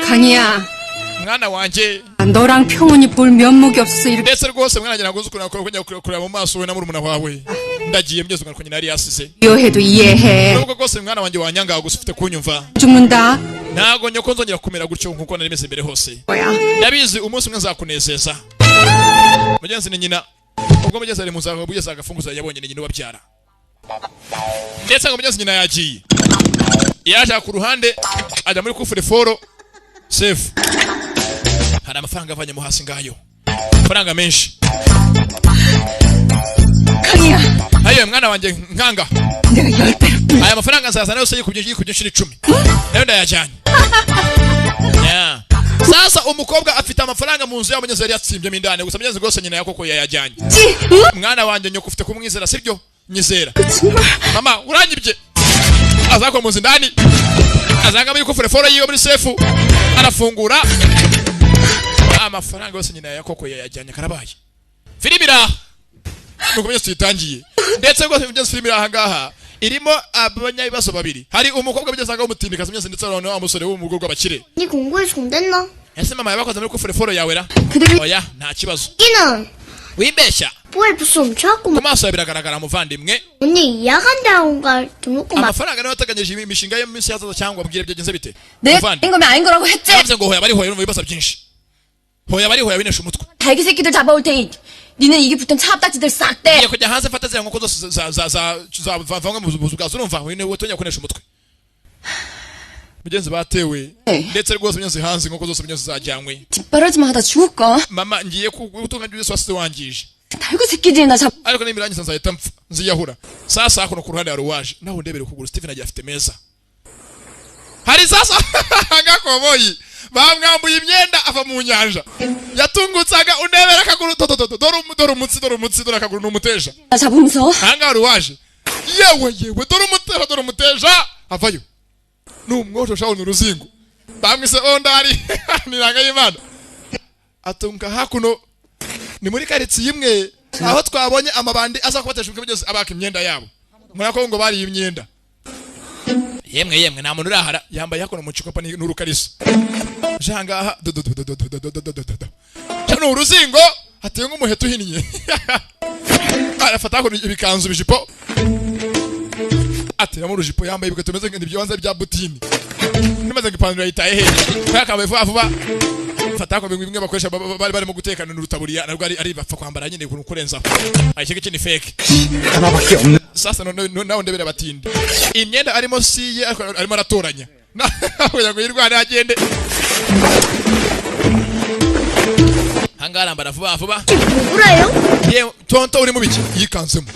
강희야, mwana wanje 너랑 평온이 볼 면목이 없어서 이렇게 ndetse rwose mwana naguze ukuna kureba mu maso we na murumuna wawe ndagiye mugeze ukuna nyina yari yasize 이해해도 이해해. nubwo rwose mwana wanje wanyanga gusa ufite kunyumva 죽는다. ntago nyoko nzongera kumera gutyo nkuko nari meze mbere hose 뭐야? ndabizi umunsi umwe nzakunezeza mugenzi ni nyina ubwo mugenzi ari muzaho bugeze agafunguza yabonye ni nyina wabyara ndetse ngo mugenzi nyina yagiye yaje ku ruhande ajya muri kufure foro safe hari amafaranga avanye mu hasi ngayo amafaranga menshi 강희야, hayo mwana wanjye nkanga 내가 10배로 aya mafaranga nzazana yose yikubye inshuro 10 nayo ndayajyanye yeah. Sasa umukobwa afite amafaranga mu nzu y'abanyeze yari yatsimbye mindane gusa mugenzi rwose nyina yakoko yayajyanye mwana wanjye nyoko ufite kumwizera sibyo nyizera mama uranyibye azakora mu nzu ndani azanga muri kufure foro yiwe muri sefu arafungura amafaranga yose nyina yakoko yayajyanye karabaye filmira nuko byose tuyitangiye ndetse rwose byose filmira ahangaha irimo abanyabibazo babiri hari umukobwa bigezanga umutindikaza myese ndetse n'abana b'umusore wo mu rugo rw'abakire 니 공부에 손댔나? ese mama yabakoze muri kufure yawe ra oya nta kibazo 끼는 wimbeshya 뽀에 부스 엄청 ku maso biragaragara muvandimwe 언니 야간다운 걸 등록금 amafaranga niyo wateganyije imishinga y'iminsi yazaza cyangwa abwire byagenze bite 내가 된 거면 아닌 거라고 했지. yavuze ngo hoya bari hoya mu bibazo byinshi hoya bari hoya binesha umutwe 달기 새끼들 잡아올 테니 니는 이게 붙은 차압딱지들 싹 떼. ngiye kujya hanze mfata ziriya nkoko zose zavanga mu buzu bwazo urumva wene wotongera kunesha umutwe mugenzi batewe ndetse rwose mugenzi hanze inkoko zose mugenzi zajyanywe 뒷바라지만 하다 죽을까? mama ngiye gutunganya ibyo wasize wangije 달고 새끼들이나 잡. ariko nimirangiza nzahita mpfa nziyahura sasa hakuno ku ruhande hari uwaje naho ndebere ukuguru Steven agiye afite meza hari sasa agakoboyi bamwambuye imyenda ava mu nyanja yatungutsaga undebera akaguru dore umutsi dore akaguru n'umuteja 잡으면서 hanga hari uwaje yewe dore umuteja avayo n'umwoto shawo n'uruzingo bamwise ondari niranga y'Imana atunga hakuno ni muri karitsiye imwe aho twabonye amabandi aza kubatesha ubwo byose abaka imyenda yabo murako ngo bari imyenda yemwe nta muntu urahara yambaye hakuno mu cikopa n'urukariso jangaha cyano uruzingo hateye nk'umuheto uhinnye arafata hakuno ibikanzu bijipo atera mu rujipo yambaye ibikweto bimeze nk'ibyanza bya butini nimaze ngipandura yitaye hejuru kwakambaye vuba fata ko bimwe bakoresha bari barimo gutekana n'urutaburiya narwo ari bapfa kwambara nyine kurenzaho ayisheke kini fake 하나밖에 없는 sasa nawe ndebera batindi imyenda arimo siye arimo aratoranya kugira ngo yirwane agende hangara mbara vuba 누구래요? ye tonto uri mu biki yikanzemo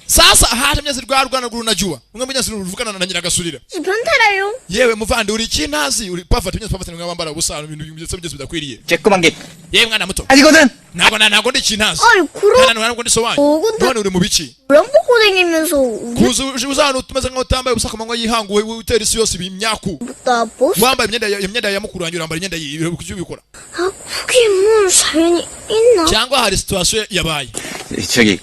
sasa haje myezi rwarwana runajua umwe myezi ruvugana na nyiragasurira 변태래요? yewe muvandi uri kintazi uri pafata myezi pafata ngabambara ubusano ibintu byose bidakwiriye 쬐끄만 게 yewe mwana muto 아니거든. ntago ndi kintazi 아이 그럼 ntago ndi sowanyu 근데 none uri mu biki 랑 먹고 다니면서 kuza uzana utumeze nkaho utambaye ubusa ku manywa yihanguwe utera isi yose ibimyaku 나 보스? wambaye imyenda ya mukuru wanjye urambara imyenda y'ubikora 아 그게 뭐 사연이 있나? cyangwa hari situation yabaye 저기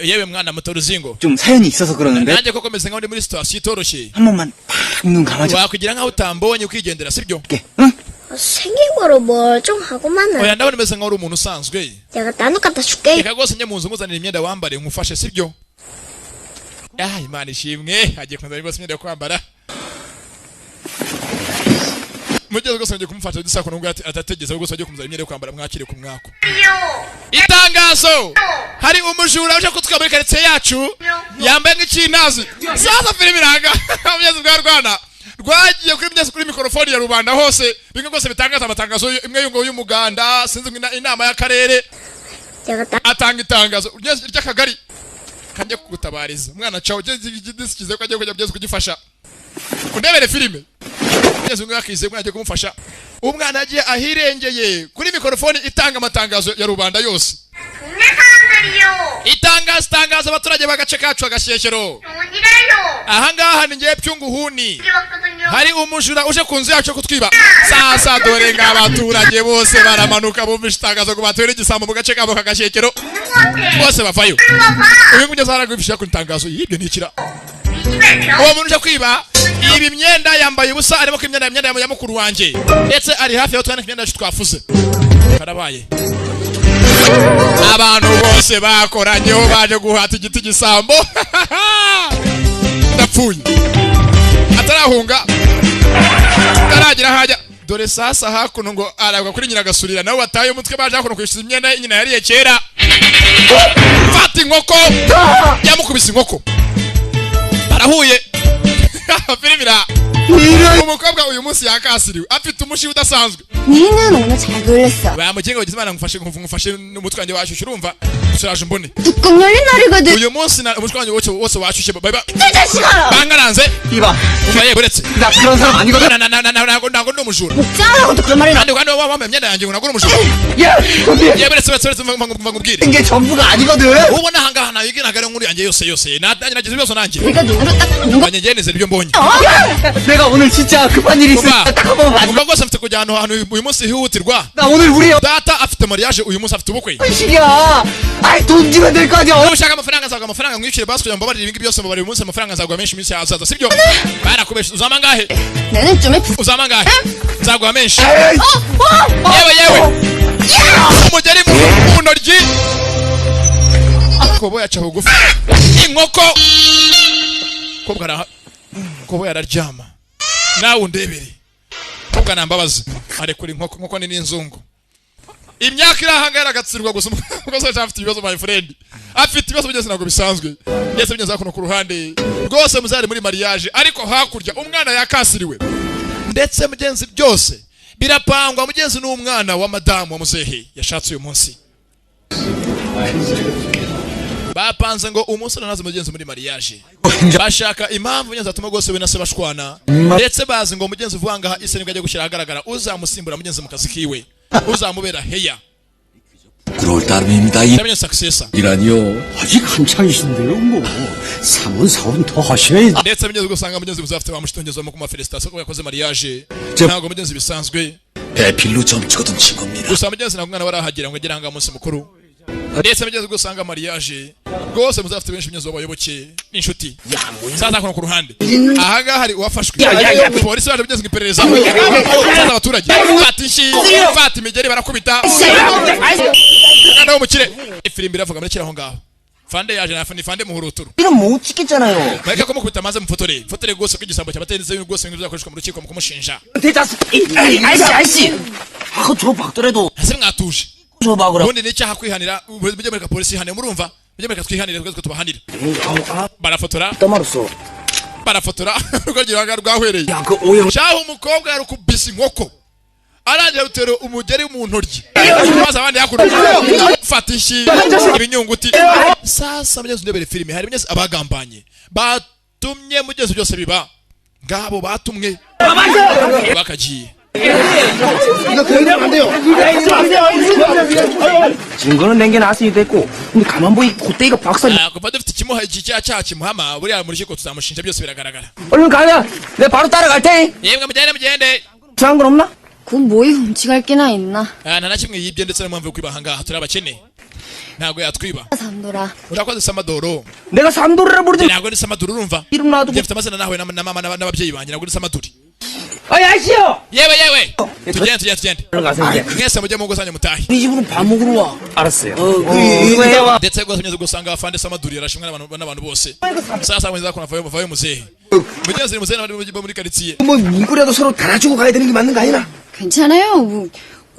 yewe mwana muto ruzingo 좀 사연이 있어서 그러는데 nanjye koko meze nkaho ndi muri situation itoroshye 한 번만 딱 눈 감아줘. wakugira nkaho utambonye ukigendera sibyo 응? 생긴 거로 멀쩡하고만은 oya ndabona meze nkaho uri umuntu usanzwe 내가 나눠 갖다 줄게. reka rwose njye mu nzu nguzanira imyenda wambare ngufashe sibyo imana ishimwe agiye kunzanira rwose imyenda yo kwambara mugeze rwose ngiye kumufasha dusako nubwo atategeze rwose agiye kumuzanira imyenda yo kwambara mwakire ku mwako itangazo hari umujura uje kutwika muri karitsiye yacu yambaye nk'ikintazi sasa filime iranga umugezi bwa rwana rwagiye kuri myezi kuri mikorofoni ya rubanda hose bimwe rwose bitangaza amatangazo imwe y'ungo y'umuganda sinzi inama y'akarere atanga itangazo ry'akagari kajya kugutabariza umwana cawo gisikize ko agiye kujya byose kugifasha undebere filime byeze umwe yakize umwana agiye kumufasha umwana agiye ahirengeye kuri mikorofoni itanga amatangazo ya rubanda yose itangazo abaturage bagace kacu agashyeshyero ahangaha ni ngiye pyunguhuni hari umujura uje ku nzu yacu kutwiba sasa dore ng'abaturage bose baramanuka bumvisha itangazo ngo batere igisambo mu gace kabo kagashyekero bose bavayo uyu nguyu zaragwifisha ku itangazo yibyo nikira uwo muntu uje kwiba ibi myenda yambaye ubusa arimo ko imyenda ya mukuru wanjye ndetse ari hafi yo twana imyenda yacu twafuze karabaye abantu bose bakoranyeho baje guhata igiti gisambo ndapfuye atarahunga taragira hajya dore sasa hakuno ngo aragwa kuri nyiragasurira nabo bataye umutwe baje hakuno kwishyuza imyenda nyina yariye kera fata inkoko yamukubise inkoko barahuye filmira umukobwa uyu munsi yakasiriwe afite umushi udasanzwe 니는 오늘 잘 놀랬어. bamugenga bagize imana ngufashe n'umutwe wanjye washyushye urumva turaje mbone 뚜껑 열린 날이거든. uyu munsi umutwe wanjye wose washyushye 이 자식아! bangaranze 이봐. umva ye buretse 나 그런 사람 아니거든. ntabwo ndi umujura 묵자라고도 그런 말이 나. kandi wambaye imyenda yanjye ngo ntabwo uri umujura 야, 거기 ye buretse nkubwire 이게 전부가 아니거든. ubona ahangaha nawe igena gare nkuru yanjye yose nagize ibibazo nanjye 내가 눈으로 딱 보는 거. banyegeneze ibyo mbonye 내가 오늘 진짜 급한 일이 umva 있으니까 한번 umva rwose mfite kujya ahantu uyu munsi hihutirwa 나 오늘 우리 data afite mariage uyu munsi afite ubukwe 시야. 아이 돈 주면 될 거 아니야. ushaka amafaranga nzaguha amafaranga mwicire basi kugira ngo mbabarire ibingi byose mbabarire uyu munsi amafaranga nzaguha menshi iminsi yazaza sibyo barakubesha uzama ngahe 내는 좀 uzama ngahe nzaguha menshi yewe umugeri mu ntoryi kobo yaca bugufi inkoko kobo yararyama nawe undebere kobwa nambabaza arekura inkoko ni n'inzungu imyaka irahangara agatsirwa gusa umukozi wacu afite ibibazo my friend afite ibibazo byose ntabwo bisanzwe byose bigeze hakuno ku ruhande rwose muzari muri mariage ariko hakurya umwana yakasiriwe ndetse mugenzi byose birapangwa mugenzi n'umwana wa madamu wa muzehe yashatse uyu munsi bapanze ngo umusore naze mugenzi muri mariage bashaka impamvu mugenzi atuma rwose we na se bashwana ndetse bazi ngo mugenzi vuanga ise nibwo ajya gushyira ahagaragara uzamusimbura mugenzi mu kazi kiwe uzamubera heya 9월 달입니다. cyamenye successor 이라니요. 아직 한창이신데요, 뭐. 3원, 4원 더 하셔야지. ndetse mugenzi gusanga mugenzi muzafite bamushitongezamo ku mafelicitation ko yakoze mariage ntabwo mugenzi bisanzwe 배필로 점 찍어둔 친구입니다. gusa mugenzi ntabwo mwana warahagira ngo agere hanga munsi mukuru ndetse mugenzi gusanga mariage rwose muzafite benshi mugenzi w'abayoboke n'inshuti sasa kono ku ruhande aha ngaha hari uwafashwe polisi baje mugenzi iperereza sasa abaturage fata imigeri barakubita kandi umukire ifirimbi iravuga muri kiraho ngaho fande yaje na fande muhuruturu 이건 못 찍겠잖아요. mweka ko mukubita maze mufotore fotore rwose ko igisambo cyabatenze rwose ngo bizakoreshwa mu rukiko mu kumushinja 대자스. 아이씨. 아, 저 박더라도 ese mwatuje 저 박으라. ubundi n'icyaha kwihanira mujye mureka polisi ihane murumva mujye mureka twihanire twese tubahanira barafotora 떠마rus어. barafotora rwagira ngo rwahwereye 야, 그 오영. cyaho umukobwa yarukubise inkoko arangira utero umugeri mu ntoryi maze abandi yakuru fatishi ibinyunguti sasa mugeze ndebere filime hari mugeze abagambanye batumye mugeze byose biba ngabo batumwe bakagiye 이거 그냥 안 돼요. 증거는 낸 게 나왔으니 됐고, 근데 가만 보니 그때가 박사님. kuva dufite ikimuha icyaha kimuhama buriya muri rukiko tuzamushinja byose biragaragara 얼른 가면 내가 바로 따라갈 테니. yemwe mugende 이상한 건 없나? 그건 뭐이 훔치갈 게나 있나? nta na kimwe yibye ndetse n'impamvu yo kwiba aha ngaha turi abakene ntabwo yatwiba 삼돌아. urakoze samadoro 내가 삼돌이라 부르지. ntabwo ni samadoro urumva 이름 놔두고. njye mfite amazina nawe na mama n'ababyeyi banjye ntabwo ni samadori 아이씨요. yewe tugende 얼른 가서 이제. mwese mujye mu ngo zanyu mutahe 우리 집으로 밥 먹으러 와. 알았어요. 이거 해와. ndetse rwose mugeze gusanga afande samadori yarashimwe n'abantu bose sasa mwenza kuna vayo muzehe mugenzi muzehe n'abandi muri quartier 뭐 이거라도 서로 달아주고 가야 되는 게 맞는 거 아니나? 괜찮아요. 뭐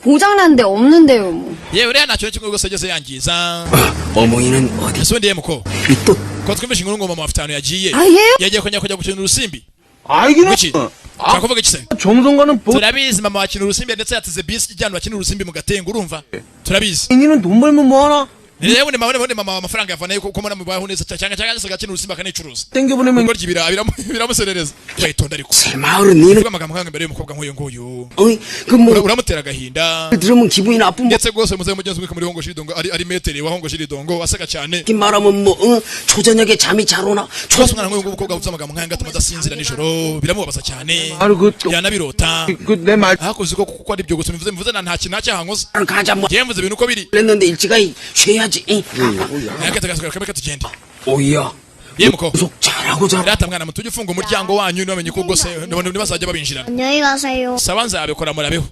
고장난 데 없는데요. 뭐. yewe rero ntacyo kimwe rwose yageze yangiza 어머니는 어디? ese ndiye muko 또. ko twumvishe inkuru ngo mama afite ahantu yagiye 아 예? yagiye kujya gukina urusimbi 알기는. Kuki? Chakuvuga iki se? 정성가는 뭐? Turabizi mama wakina urusimbi ndetse yateze bisi ijyana bakina urusimbi mu gatengo urumva? Turabizi. 이니는 돈 벌면 뭐 하나? Rero ni mama amafaranga yavanaye ko mbona mubaho neza cyangwa gakina urusimbi akanicuruza. 땡겨보내면. Ngo ryibira biramuserereza. Yayitonda ariko. 마을은 니는. Kuvuga amagambo nkanga mbere y'umukobwa nk'uyu nguyu. 어이 그뭐 Uramutera agahinda. 들으면 기분이 나쁜 뭐. ndetse rwose muze mugenzi wiko muri hongo shiridongo ari metere wa hongo shiridongo aseka cyane. 말하면 뭐 초저녁에 잠이 잘 오나? Twese umwana nk'uyu umukobwa uvuze amagambo nkanga atuma adasinzira nijoro biramubabaza cyane. 아니 yanabirota. 그내 말. hakoze ko kuko ari byo gusa mvuze nta kintu cyahankoze. 가자 뭐. Yemvuze ibintu uko biri. 그랬는데 일찍이 쉬어야지. Reka tugende. 오이야. Yemuko. 계속 잘하고 잘. Rata mwana mutuje ufunga umuryango wanyu namenye ko gose ntibazajya babinjira. 안녕히 가세요. Saba nzabikora murabeho.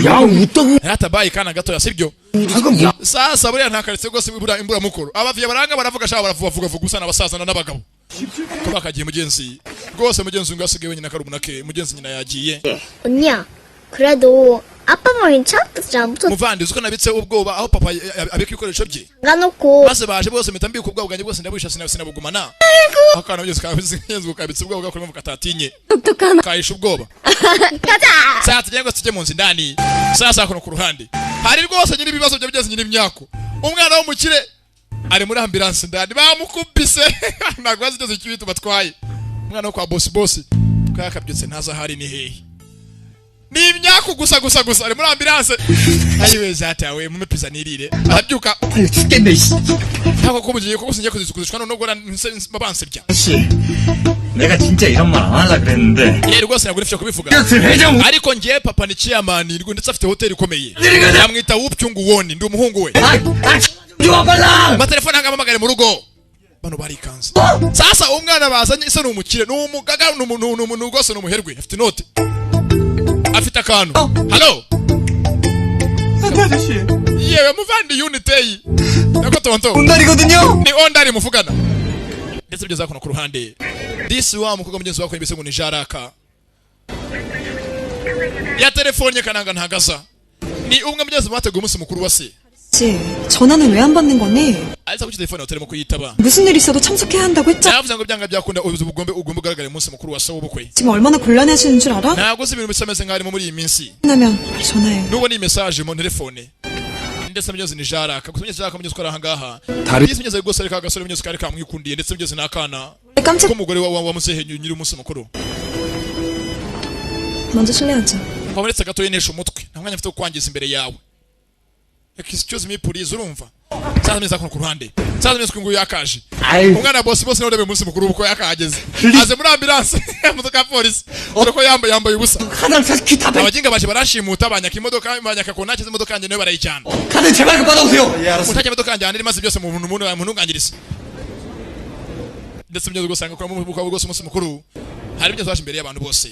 야 웃다고. Rata bayi kana gato yasibyo. 이거 Sasa buriya ntakaretse gose imbura mukuru. Abaviye baranga baravuga shaba baravuga gusa n'abasaza n'abagabo. Tubakagiye mugenzi. Rwose mugenzi ngasigaye wenyine karumuna ke mugenzi nyina yagiye. 언니야. 그래도 아빠 말인 차트지 않부터 Muvandi uko nabitse ubwoba aho papa abika ibikoresho bye. 가놓고 Maze baje bose mpita mbika ubwoba bwanjye bwose ndabwisha sinabugumana. Akana byose kabizi ukabitse ubwoba bwako mu katatinye. 똑똑한 Kayisha ubwoba. 가자. Sasa tujye tujye mu nzi ndani. Sasa kono ku ruhande. Hari rwose nyiri ibibazo byo byose nyiri imyako. Umwana w'umukire ari muri ambulance ndani bamukubise. Nagwaze cyose cy'ibintu batwaye. Umwana wo kwa boss. Kakabyutse ntaza hari ni hehe. ni imyaku gusa ari muri ambulance ayiwe zatawe mu mepiza nirire abyuka 죽겠네 씨. ntabwo ko mugiye ko singiye kuzishwa no gora babansebya 씨. 내가 진짜 이런 말 안 하려 그랬는데. yeri rwose ntabwo nifite kubivuga 회장. ariko ngiye papa ni chairman ndetse afite hotel ikomeye yamwita wupyungu woni ndi umuhungu we 좀 빨라. amatelefone hangamamagare mu rugo bano barikanze sasa umwana bazanye isa n'umukire n'umugaga n'umuntu rwose n'umuherwe afite note afite akantu hello 아저씨. yewe muvandi unitei nako tonto 온달이거든요. ni ondari muvugana ndetse byo zakono ku ruhande this wa mukobwa mugenzi wako imbese ngo ni jaraka ya telefone kananga ntagaza ni umwe mugenzi bateguye umunsi mukuru wa se 씨, 전화는 왜 안 받는 거니? 알자 ku telefone hotel mu kuyitaba 무슨 일 있어도 참석해야 한다고 했잖아. navuze ngo byanga byakunda ugombe ugaragare umunsi mukuru wa se w'ubukwe 지금 얼마나 곤란해하시는 줄 알아? ntabwo si ibintu bisameze nk'arimo muri iyi minsi 끝나면 빨리 전화해. nubwo ni message mu telefone ndetse mugenzi ni jaraka gusa mugenzi jaraka mugenzi ko ahangaha 다리. yise mugenzi rwose ariko agasore mugenzi kari kamwikundiye ndetse mugenzi nakana 깜짝 ko umugore wa muzehe nyiri umunsi mukuru 먼저 실례하자. umva uretse gato yenesha umutwe nta mwanya mfite wo kwangiza imbere yawe excuse me please urumva saza meza ku ruhande saza meza ngo yakaje umwana boss nawe urebe umunsi mukuru uko yakageze aze muri ambulance mutoka polisi uriko yambaye ubusa 가장 사실 기타 배. abaginga baje barashimuta abanyaka imodoka banyaka ko nakize imodoka yanjye nawe barayijyana 카드 제발 좀 받아오세요. 예 알았어. utajya imodoka yanjye andi maze byose mu ntungangiriza ndetse mugeze gusanga ko mu rwose umunsi mukuru hari ibyo zaje imbere y'abantu bose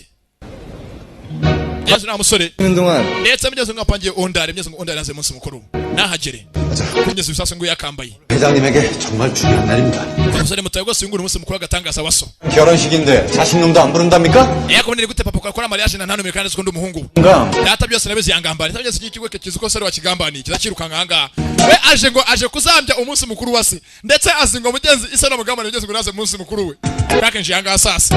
Yesu na musore 동안 ndetse mugeze ngapangiye ondare mugeze ngo ondare naze umunsi mukuru nahagere kugeza bisaso ngo yakambaye 회장님에게 정말 중요한 날입니다. umusore mutoye rwose yungura umunsi mukuru agatangaza waso 결혼식인데 자식놈도 안 부른답니까? yakubonera gute papa akora mariage na ntanumire kandi siko ndi umuhungu nga data byose nabizi yangambani byose ikigo kizi ko sari wa kigambani kizakirukanga hanga we aje kuzambya umunsi mukuru wase ndetse azingo mugenzi isa no mugambani byose ngo naze umunsi mukuru we kakenje yanga sasa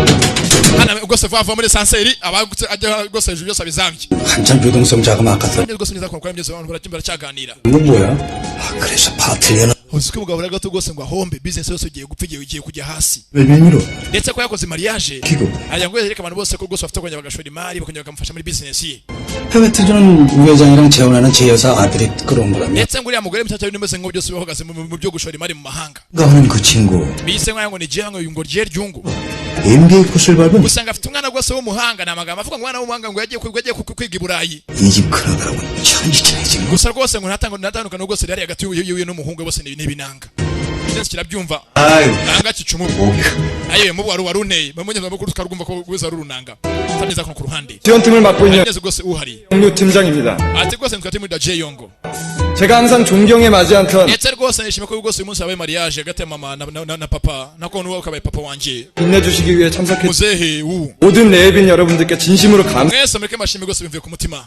hana rwose vava muri sanseri abagutse ajya rwose hejuru byose abizambye 한참 교동성 자금 아까서 rwose niza ko byose abantu barakimbara cyaganira 이건 뭐야? 아 그래서 파틀리는 uziko mugabo ragato rwose ngo ahombe business yose ugiye gupfa igiye kujya hasi 외면으로 ndetse ko yakoze mariage 기고 aya ngo yereka abantu bose ko rwose bafite kongera bagashora imari bakongera bakamufasha muri business ye 해외 투자는 우 회장이랑 재혼하는 제 여사 아들이 끌어온 거라며 ndetse ngo uriya mugore mucyacyo nimeze ngo byose bahagaze mu byo gushora imari mu mahanga 하는 그 친구 bise ngo ni jehango yungo rye ryungu MBA 코스를 밟은 usanga afite umwana rwose w'umuhanga namagambo avuga ngo umwana w'umuhanga ngo yagiye kwiga i Burayi 이 집 큰아들하고 천지차이 지금 gusa rwose ngo natandukana rwose rari hagati y'uyu n'umuhungu bose n'ibinanga byose kirabyumva 아유 nanga kicumu 목이가 ayewe mu wari unteye bamunye makuru tukarwumva ko weza rurunanga tameza ku ruhande 지원팀을 맡고 있는 neza rwose uhari 영류 팀장입니다. ati rwose twati muri J Yongo 제가 항상 존경에 맞이한 턴 ndetse rwose nishimiye ko rwose uyu munsi wabaye mariage hagati ya mama na papa nako nuwo ukabaye papa wanje 빛내주시기 위해 참석해 muzehe wu 모든 레이빈 여러분들께 진심으로 mwese mureke mashimwe rwose bimvuye ku mutima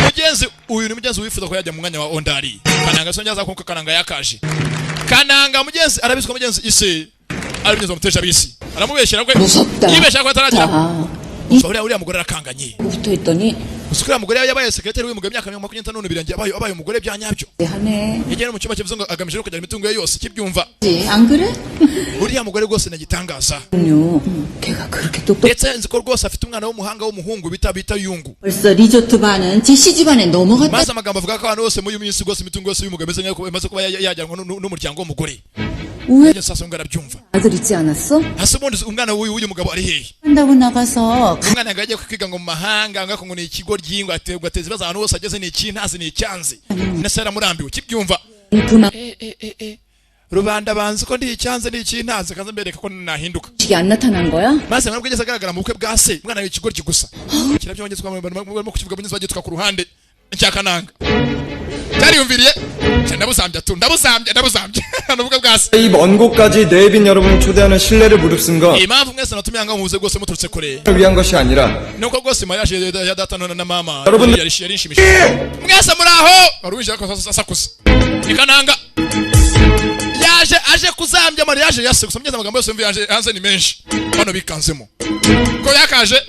mugenzi uyu ni mugenzi wifuza ko yajya mu mwanya wa ondari kananga so nyaza konka kananga yakaje kananga mugenzi arabizwa mugenzi ise arabizwa muteja bisi aramubeshyira kwe yibesha ko atarajya uriya mugore arakanganye 붙어 있더니 usukura mugore yabaye secretary w'umugabo myaka 25 birangiye abaye umugore byanyabyo 하네. yagera mu cyumba cyo ngo agamije no kujya imitungo ye yose kibyumva 안 그래? uriya mugore rwose nagitangaza 아니요. 걔가 그렇게 똑똑. ndetse nzi ko rwose afite umwana w'umuhanga w'umuhungu bita yungu 벌써 리조트 반은 제 시집안에 넘어갔다. maze amagambo avuga ko abantu bose muri uyu minsi rwose imitungo yose y'umugabo imeze nk'uko imaze kuba yajyanwa n'umuryango w'umugore 왜 iyo sasa ngo arabyumva 아들 있지 않았어? hasi ubundi umwana w'uyu mugabo ari hehe 한다고 나가서 umwana yagiye kwiga ngo mu mahanga ngo ni ikigo ry'ingo ateza ibibazo ahantu hose ageze ni ikintazi ni icyanzi nase yaramurambiwe kibyumva 그만 rubanda banzi ko ndi icyanze ni ikintazi kaza mbereka ko nahinduka 식이 안 나타난 거야? maze mwebwe ageze agaragara mu bukwe bwa se umwana w'ikigo gusa kirabyongezwa mu kukivuga bunyiza bagituka ku ruhande ncyakananga cyariyumviriye ndabuzambye navuga bwa se 이 먼 곳까지 레이빈 여러분을 초대하는 신뢰를 무릅쓴 건 impamvu mwese natumye hanga muze rwose muturutse kure 위한 것이 아니라 nuko rwose mariage ya data na mama 여러분 yarishimishije mwese muri aho warubije ko sakusa ikananga aje kuzambya mariage yase gusomye amagambo yose mvuye hanze ni menshi bano bikanzemo ko yakaje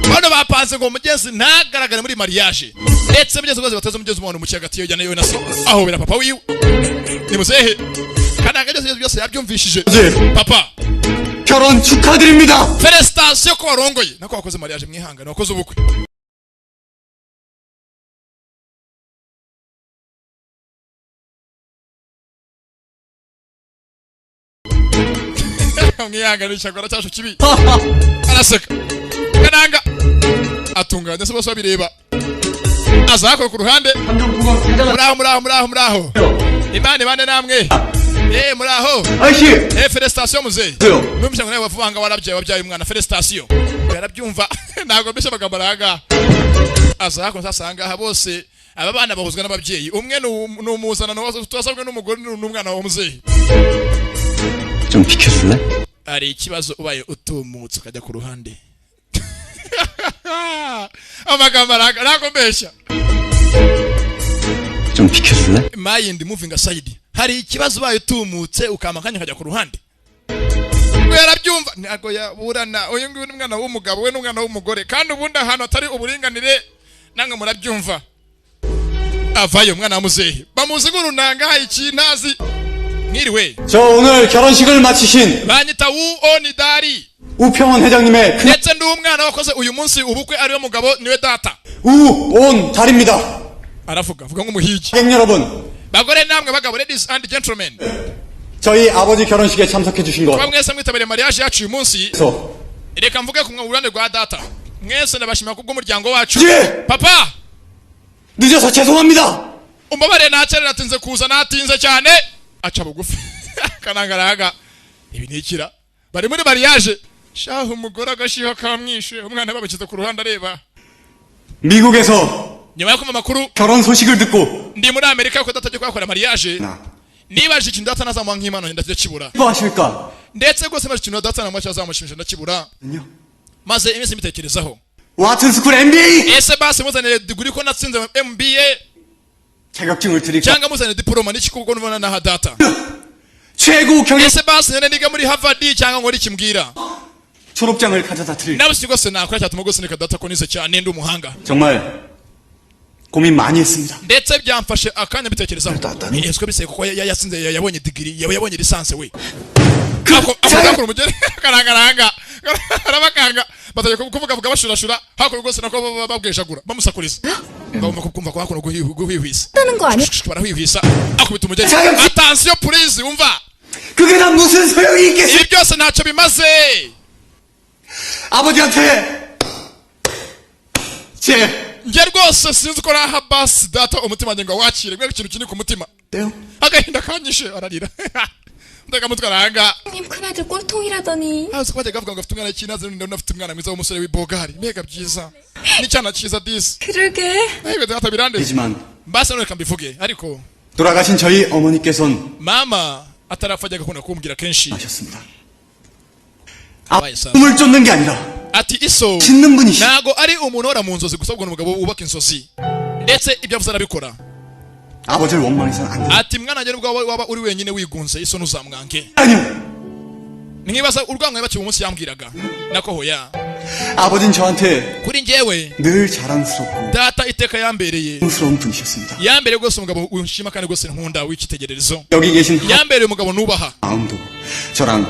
bano bapanze ngo mugenzi ntagaragare muri mariage ndetse mugenzi rwose bateze mugenzi umuntu mu cyagati yo jyana yo na se aho bera papa wiwe ni muzehe kananga byose yabyumvishije papa 결혼 축하드립니다. Felicitation ko warongoye nako wakoze mariage mwihangane wakoze ubukwe. Mwihangane cyakora cyasho kibi. Araseka. Kananga atunganya se bose babireba. Azako ku ruhande. Muraho. Imana bane namwe. Muraho. Felicitation muzehe. Numvise ngo nawe bavanga wabyaye umwana felicitation. Yarabyumva ntago mbese bagambaraga. Azako sasanga aha bose aba bana bahuzwa n'ababyeyi. Umwe n'umuzana no twasabwe n'umugore n'umwana wa muzehe. 좀 비켜줄래? Ari ikibazo ubaye utumutse ukajya ku ruhande. Amagambaraga ntago mbeshya. 좀 비켜줄래? Mind moving aside. Hari ikibazo ubaye utumutse ukamakanya kajya ku ruhande. Yarabyumva ntago yaburana uyu nguyu n'umwana w'umugabo we n'umwana w'umugore kandi ubundi ahantu atari uburinganire nange murabyumva. Avayo mwana wa muzehe bamuzigura unanga ikintazi. Mwiriwe. 저 오늘 결혼식을 마치신 banyita 우온이다리 우평원 회장님의 ndetse ndi umwana wakoze uyu munsi ubukwe ariwe mugabo niwe data. 우온달입니다. aravuga nk'umuhigi. 고객 여러분. bagore namwe bagabo ladies and gentlemen. 저희 아버지 결혼식에 참석해 주신 거. mwese mwitabiriye mariage yacu uyu munsi. reka mvuge ku ruhande rwa data. mwese ndabashimira kubw'umuryango wacu. papa. 늦어서 죄송합니다. umbabarire nacerera atinze kuza natinze cyane. aca bugufi. kanangaraga. ibi nikira. bari muri mariage. shahu umugore agashiho kamwishe umwana babakiza ku ruhande areba. 미국에서 nyuma yo kumva amakuru 결혼 소식을 듣고 ndi muri Amerika ko dataje kwakora mariage. nibaje ikintu data nazamuha nk'imana ndaje kibura. 뭐 하실까? ndetse gose maje ikintu data namwe cyazamushimisha ndakibura. maze iminsi mitekerezaho. 와튼 스쿨 MBA. ese basi muzanire degree ko natsinze MBA. 자격증을 드릴까? cyangwa muzanire diploma n'ikikugo nubona na data. 최고 경영. ese basi nene niga muri Harvard cyangwa ngori kimbwira. 졸업장을 가져다 드릴. nabisi gose nakora cyatuma gose nika data ko nize cyane ndi umuhanga. 정말 고민 많이 했습니다. ndetse byamfashe akanya bitekerezaho. eswe bise kuko yasinze yabonye degree yabonye lisanse we. ako umugere karanga arabakanga bataye kuvuga bashurashura hako rwose nako babwejagura bamusakuriza. bagomba kumva ko hako guhwihwisa. 뜨는 거 아니야? barahwihwisa akubita umugere. attention please umva. 그게 다 무슨 소용이 있겠어? ibi byose ntacyo bimaze. 아버지한테 nge rwose sinzi ko raha basi data umutima wanjye ngo wakire mwe ikintu kini ku mutima. agahinda kanyishe ararira. ndaga mutwaranga. 님 큰아들 꼴통이라더니. azi kwaje gavuga ngo afite umwana kinaze n'afite umwana mwiza w'umusore w'ibogari mega byiza. ni cyana cyiza disi. 그러게. ego data birande. 하지만 basi none kambivuge ariko 돌아가신 저희 어머니께서는 mama atarafajya gakunda kumbwira kenshi. 하셨습니다. 꿈을 쫓는 게 아니라 ati iso 짓는 분이시. nago ari umuntu ora mu nzozi gusa ubwo umugabo ubaka inzozi ndetse ibyo avuze arabikora. 아버지를 원망해서는 안 돼. ati mwana njye nubwo waba uri wenyine wigunze iso ntuzamwange. 아니요. nkibaza urwango yabakiye umunsi yambwiraga nako hoya. 아버진 저한테 kuri njyewe 늘 자랑스럽고 data iteka yambereye. 스러운 분이셨습니다. yambereye rwose umugabo unshima kandi rwose nkunda w'icyitegererezo. 여기 계신 yambereye umugabo nubaha. 마음도 저랑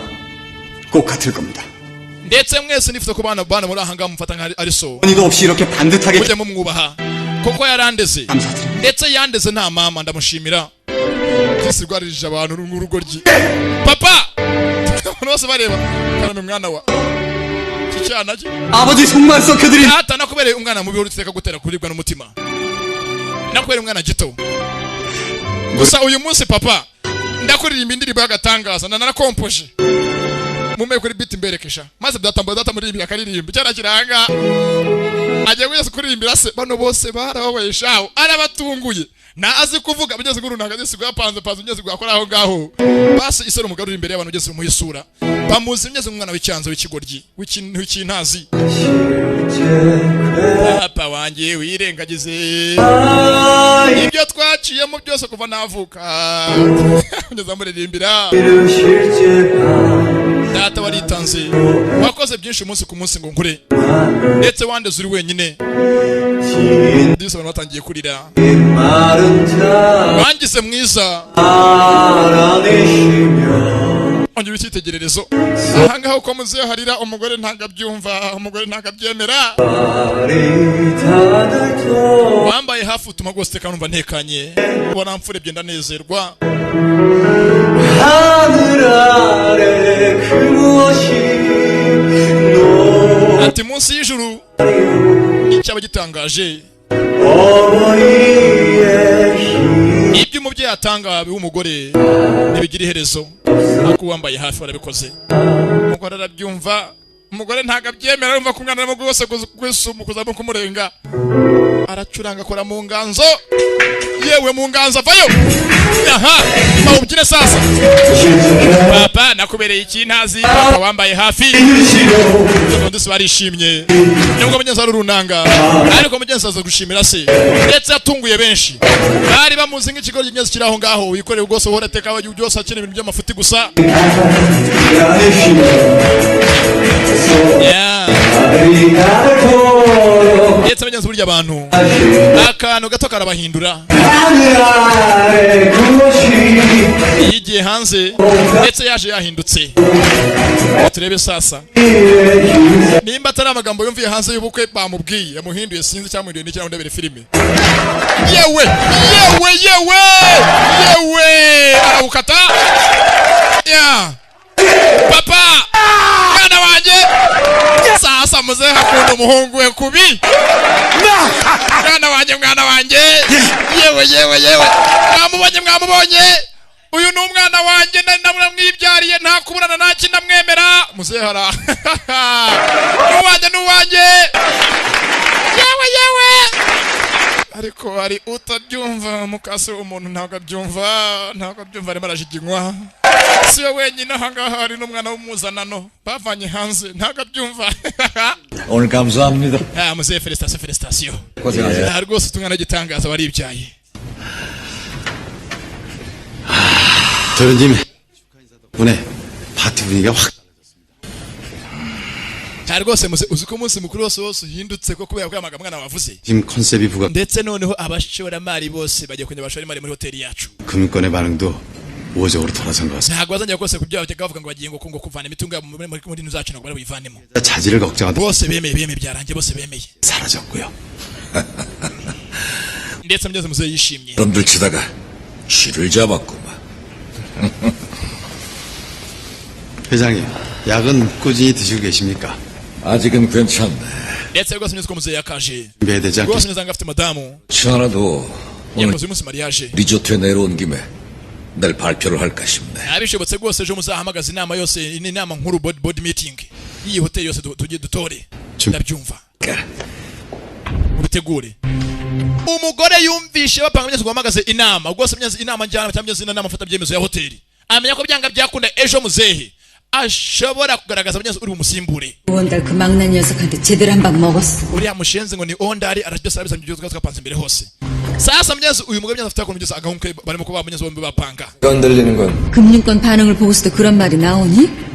꼭 같을 겁니다. ndetse mwese nifuza ko bana muri aha ngaha mufata nka ari so. 어머니도 없이 이렇게 반듯하게 mujye mumwubaha kuko yarandeze. 감사드립니다. ndetse yandeze nta mama ndamushimira. Disi rwaririje abantu n'urugo rye. papa abantu bose bareba kana umwana wa kicyana cye. 아버지 속만 썩혀드린 data nakubereye umwana mubi uruteka gutera kuribwa n'umutima. nakubereye umwana gito. gusa uyu munsi papa ndakuririmba indirimbo y'agatangaza nanakompoje. mume kuri beat imberekesha maze data muri ibi akaririmba cyara kiranga. agiye wese kuririmbira se bano bose barababaye shaho arabatunguye. na azi kuvuga bigeze guru nagaze yapanze ugeze gukora aho ngaho. basi isoro mugarura imbere y'abantu ugeze mu isura. bamuzi imyeze umwana w'icyanzo w'ikigoryi w'ikintazi. papa wanjye wirengagize ibyo twaciyemo byose kuva navuka. ngeze muririmbira. data waritanze wakoze byinshi umunsi ku munsi ngo nkure ndetse wandeze uri wenyine. ndetse abantu batangiye kurira. wangize mwiza ongera icyitegererezo ahangaho uko muzehe harira umugore ntago abyumva umugore ntago abyemera wambaye hafi utuma rwose kanumva ntekanye ubona mfurebye ndanezerwa ati munsi y'ijuru icyaba gitangaje ibyo umubyeyi atanga w'umugore ntibigira iherezo ariko wambaye hafi warabikoze umugore arabyumva umugore ntago abyemera yumva ku mwana arimo rwose kuzamo kumurenga aracuranga akora mu nganzo yewe mu nganzo avayo aha bawubyine sasa papa nakubereye iki ntazi papa wambaye hafi ndetse barishimye nubwo mugenzi ari runanga ariko mugenzi aza gushimira se ndetse atunguye benshi bari bamuzi nk'ikigo cy'inyenzi kiraho ngaho wikoreye rwose uhora teka abagiye byose akina ibintu by'amafuti gusa ndetse mugenzi burya abantu akantu gato karabahindura yigiye hanze ndetse yaje yahindutse turebe sasa nimba atari amagambo yumviye hanze y'ubukwe bamubwiye yamuhinduye sinzi cyamuhinduye n'icyo ndebere filime yewe arawukata ya papa mwana wanjye sasa muzehe akunda umuhungu we kubi mwana wanjye yewe mwamubonye uyu ni umwana wanjye namwibyariye nta kuburana nta kinamwemera muzehe ara n'uwanjye yewe ariko hari utabyumva mukase umuntu ntabwo abyumva arimo arajiginywa siwe wenyine ahangaha hari n'umwana w'umuzanano bavanye hanze ntabwo abyumva 오늘 감사합니다. muzehe felicitation rwose utumwana w'igitangaza waribyaye 들은 김에 분에 파티 분위기가 확 rwose uzi ko umunsi mukuru wose uhindutse ko kubera ko amagambo mwana wavuze 지금 컨셉이 부각 ndetse noneho abashoramari bose bagiye kujya bashora muri hoteli yacu 금융권의 반응도 우호적으로 돌아선 것 같습니다. ntabwo bazongera rwose kubyo bavuga ngo bagiye ngo kuvana imitungo yabo muri ntuzacu ntabwo bari buyivanemo 자질을 걱정하다 bose bemeye byarangiye bose bemeye 사라졌고요. ndetse mugeze muzehe yishimye 덤들 치다가 쥐를 잡았구만. 회장님, 약은 꾸준히 드시고 계십니까? 아직은 괜찮네. ndetse rwose mugeze ko muzehe yakaje 준비해야 되지 rwose 않겠습니까? mugeze ngo afite madamu 천하도 오늘 yakoze umunsi mariage 리조트에 내려온 김에 내일 발표를 할까 싶네. abishobotse rwose ejo muzahamagaza inama yose inama nkuru board meeting iyi hoteli yose tugiye dutore ndabyumva mubitegure umugore yumvishe bapanga mugeze guhamagaze inama rwose mugeze inama njyana cyangwa mugeze inama mfata byemezo ya hoteli amenya ko byanga byakunda ejo muzehe ashobora kugaragaza mugeze uri umusimbure 원달 그 막내 녀석한테 제대로 한 방 먹었어. uriya mushenzi ngo ni ondari arabyose arabiza mu gihe twapanze imbere hose sasa mugeze uyu mugabo mugeze afite akuntu mugeze agahunke barimo kuba mugeze bombi bapanga 흔들리는 건 금융권 반응을 보고서도 그런 말이 나오니?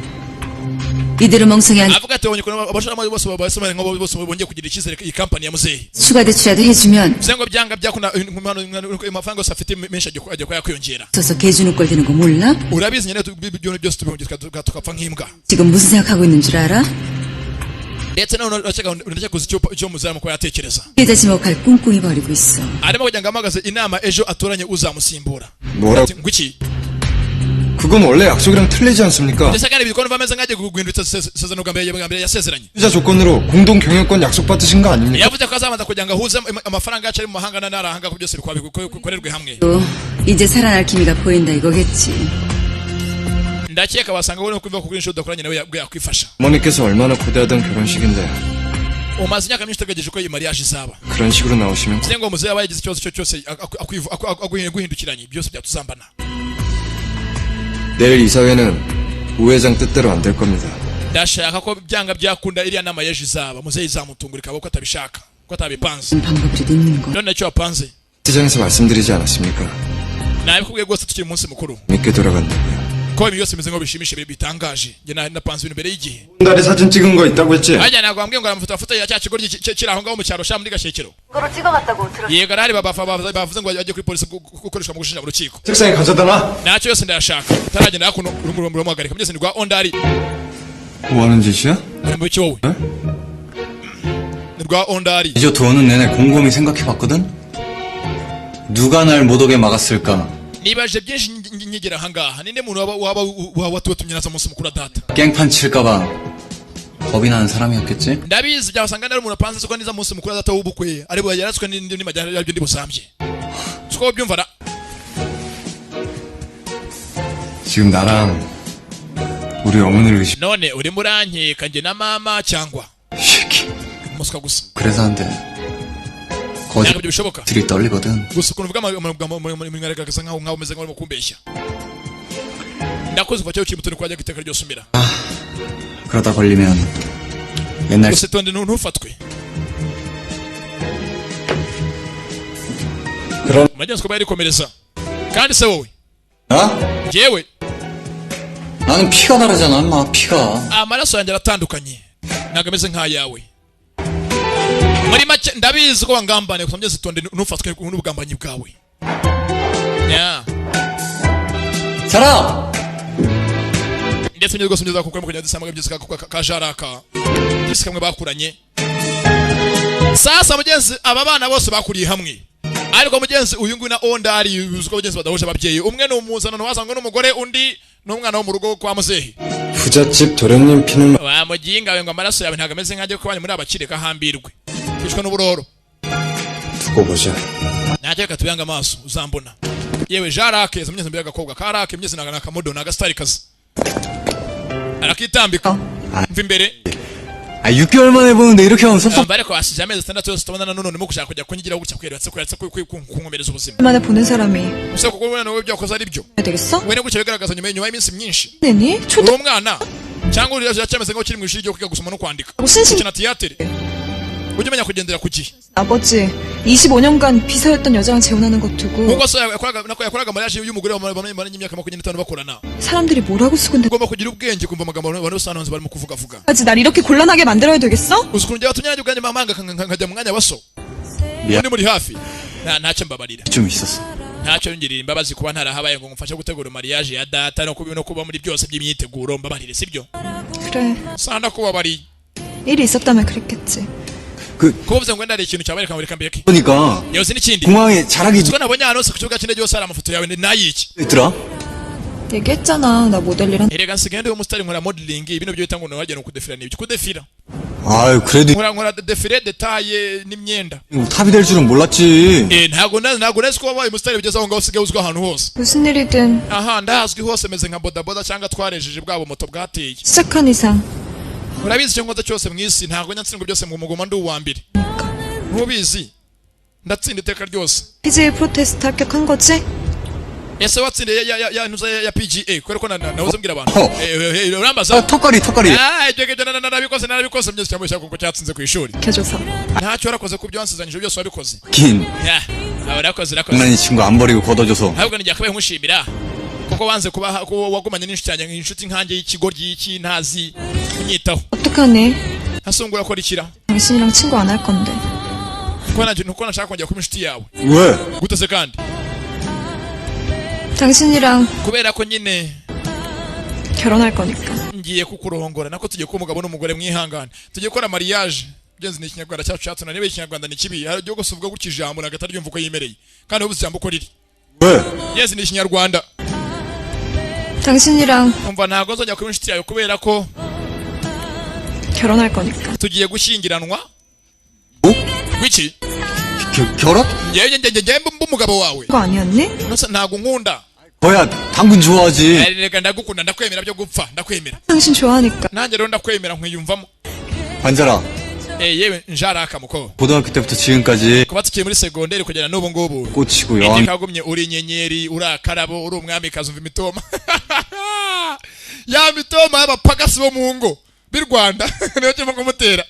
이대로 멍청이 안 avuga ati wonye ko abashoramari bose basomanye ngo bose bongeye kugira icyizere iyi company ya muzehe 추가 대출이라도 해주면 sengo byanga byakunda amafaranga yose afite menshi ajya kwiyongera 서서 개주는 꼴 되는 거 몰라? urabizi nyine ibyo byose tubongera tukapfa nk'imbwa 지금 무슨 생각하고 있는 줄 알아? ndetse none urashaka kuzi icyo muzehe arimo kuba yatekereza 깨자지목할 꿍꿍이 버리고 있어. arimo kugira ngo ahamagaze inama ejo atoranye uzamusimbura 뭐라고? ngwiki 그건 원래 약속이랑 틀리지 않습니까? ndetse kandi bikorwa bameze nk'agiye guhindutsa isezerano bwa mbere yasezeranye 투자 조건으로 공동 경영권 약속받으신 거 아닙니까? yavuze ko azabanza kugira ngo ahuze amafaranga yacu ari mu mahanga n'arahanga byose bikorerwe hamwe 또 이제 살아날 기미가 보인다 이거겠지. ndakeka wasanga wowe no kuva kugura inshuti udakoranye nawe yakwifasha 어머니께서 얼마나 고대하던 결혼식인데 umaze imyaka myinshi utegereje ko iyi mariage izaba 그런 식으로 나오시면 sengo muzehe aba yagize ikibazo cyose guhindukiranye byose byatuzambana 내일 이사회는 우회장 뜻대로 안 될 겁니다. ndashaka ko byanga byakunda iriya nama y'ejo izaba muzehe izamutungurika ko atabishaka ko atabipanze 방법이라도 있는 거. none icyo wapanze 시장에서 말씀드리지 않았습니까? nabikubwiye rwose tukiri munsi mukuru 믿게 돌아간다고요. ko ibi byose bimeze ngo bishimishe bitangaje nge napanze ibintu mbere y'igihe ondari 사진 찍은 거 있다고 했지? ajya ntabwo wambwiye ngo aramufoto ya cya kigo kiri aho ngaho mu cyaro sha muri Gashyekero 그거로 찍어갔다고 들었어. yego arahari bavuze ngo ajye kuri polisi gukoreshwa mu gushinja mu rukiko 책상에 가져다 놔. ntacyo yose ndayashaka utaragenda hakuno urumuri muhagarika byose ni rwa ondari 뭐 하는 짓이야? mu iki wowe ni rwa ondari 이제 들어오는 내내 곰곰이 생각해봤거든? 누가 날 못 오게 막았을까? nibaje byinshi nyigira ahangaha ninde muntu waba watutumye naza munsi mukuru data 깽판 칠까봐 겁이 나는 사람이었겠지? ndabizi byasanga nari umuntu apanze siko niza munsi mukuru data w'ubukwe ari bwo yaratswe n'indi majyana y'ibyo ndi busambye siko byumva ra 지금 나랑 우리 어머니를 의심. none uri murankeka nge na mama cyangwa 새끼. umuswa gusa 그래서 한데 ntabwo 거짓 ibyo bishoboka 들이 떨리거든. gusa ukuntu uvuga mwigaragaza nkaho umeze nk'aho urimo kumbeshya ndakoze uva cyo kimutoni kwajya giteka ryose umira 그러다 걸리면 옛날 gusa tonde ntufatwe 그런 magenzi ko bayarikomereza kandi se wowe 나? jewe 나는 피가 다르잖아, 인마 피가. amaraso yanjye aratandukanye ntabwo ameze nk'ayawe muri make ndabizi ko wangambane gusa mugeze tonde ntufatwe n'ubugambanyi bwawe ya 사람! ndetse mugeze rwose mugeze kuko mukujya dusanga byose ka jaraka byose kamwe bakuranye sasa mugenzi aba bana bose bakuriye hamwe ariko mugenzi uyu nguyu na ondari uziko mugenzi badahuje ababyeyi umwe ni umuzanano wasanga n'umugore undi n'umwana wo mu rugo kwa muzehe 부잣집 도련님 피는 wamuginga we ngo amaraso yawe ntabwo ameze nk'ajye kubanya muri abakire kahambirwe kishwe n'uburoro 두고 보자. ntacyo reka tubyange amaso uzambona yewe jarake zo mugenzi mbere agakobwa karake mugeze nagana akamodo na gasitari kazi arakitambika mva imbere 아 6개월 만에 보는데 이렇게 하면 섭섭. ariko hashize amezi 6 yose tubona none urimo gushaka kujya kunyigiraho gutya kweretse kunkomereza ubuzima 만에 보는 사람이 ese kuko ubona wowe byakoze ari byo 해야 되겠어? we ne gutya bigaragaza nyuma y'iminsi myinshi 네니? uri umwana cyangwa uri cyameze nk'aho kiri mu ishuri ryo kwiga gusoma no kwandika 신신 ukina tiyatere ujye umenya kugendera ku gihe 아버지 25년간 비서였던 여자랑 재혼하는 것 두고 kuko so yakoraga mariage y'umugore bamanye imyaka 25 bakorana 사람들이 뭐라고 수군데 ugomba kugira ubwenge kumva amagambo abantu basananze barimo kuvuga 까지 날 이렇게 곤란하게 만들어야 되겠어? uzukuntu watumye nanjye ubwanjye mamanga nkajya mu mwanya baso undi muri hafi ntacyo mbabarira 좀 있었어. ntacyo ngirira imbabazi kuba ntarahabaye ngo ngufashe gutegura mariage ya data no kuba muri byose by'imyiteguro mbabarire sibyo 그래 sanda kubabariye 일이 있었다면 그랬겠지 kuvuze ngo ndari ikintu cyabareka ngo reka mbireke 그러니까 yose n'ikindi 공항에 자락이 siko nabonye hano se ku kibuga cy'indege yose hari amafoto yawe nayiki 있더라. 얘기했잖아 나 모델이란 erega nsigaye ndi umusitari nkora modeling ibintu byo bita ngo wagenda kudefira n'ibyo kudefira 아유 그래도 nkora defire detaye n'imyenda 탑이 될 줄은 몰랐지. ntabwo nzi ko wabaye umusitari bigeze aho ngaho usigaye uzwi ahantu hose 무슨 일이든 aha ndahazwi hose meze nka bodaboda cyangwa twarejeje bwabo moto bwateye 시작한 이상 urabizi icyo nkoze cyose mu isi ntabwo nyatsindwa byose mu mugoma ndi uwa mbere ntubizi ndatsinda iteka ryose PGA 프로테스트 합격한 거지? ese watsindiye ya PGA kubera ko nahoze mbwira abantu urambaza 턱걸이 ibyo narabikoze byose cyangwa cyangwa kuko cyatsinze ku ishuri 켜줘서 ntacyo warakoze ku byo wansizanyije byose wabikoze 긴 warakoze 장난이 친구 안 버리고 걷어줘서 ahubwo nijya akabaye nkushimira kuko wanze kuba wagumanye n'inshuti yanjye inshuti nkanjye y'ikigoryi y'iki kunyitaho 어떡하니? hasungura ko rikira 당신이랑 친구 안 할 건데 nuko nashaka kongera kuba inshuti yawe 왜? guteze kandi 당신이랑 kubera ko nyine 결혼할 거니까 ngiye kukurongora nako tugiye kuba umugabo n'umugore mwihangane tugiye gukora mariage genzi ni ikinyarwanda cyacu cyatuna niba ikinyarwanda ni kibi hari ryo gusa uvuga gutya ijambo nagata ryumva uko yimereye kandi ubuze ijambo uko riri 왜? genzi ni ikinyarwanda 당신이랑 umva ntabwo nzongera kuba inshuti yawe kubera ko 결혼할 거니까 tugiye gushyingiranwa 뭐? wiki 결혼? njye mba umugabo wawe 그거 아니었니? ntabwo nkunda 거야 당근 좋아하지. reka ndagukunda ndakwemera byo gupfa ndakwemera 당신 좋아하니까 nanjye rero ndakwemera nkwiyumvamo 반자라 yewe njaraka muko 고등학교 때부터 지금까지 kuba tukiri muri segonderi kugera n'ubu ngubu 꽂히고 여왕 iteka wagumye uri inyenyeri uri akarabo uri umwamikazi umva imitoma ya mitoma y'abapagasi bo mu ngo b'i Rwanda niyo kirimo kumutera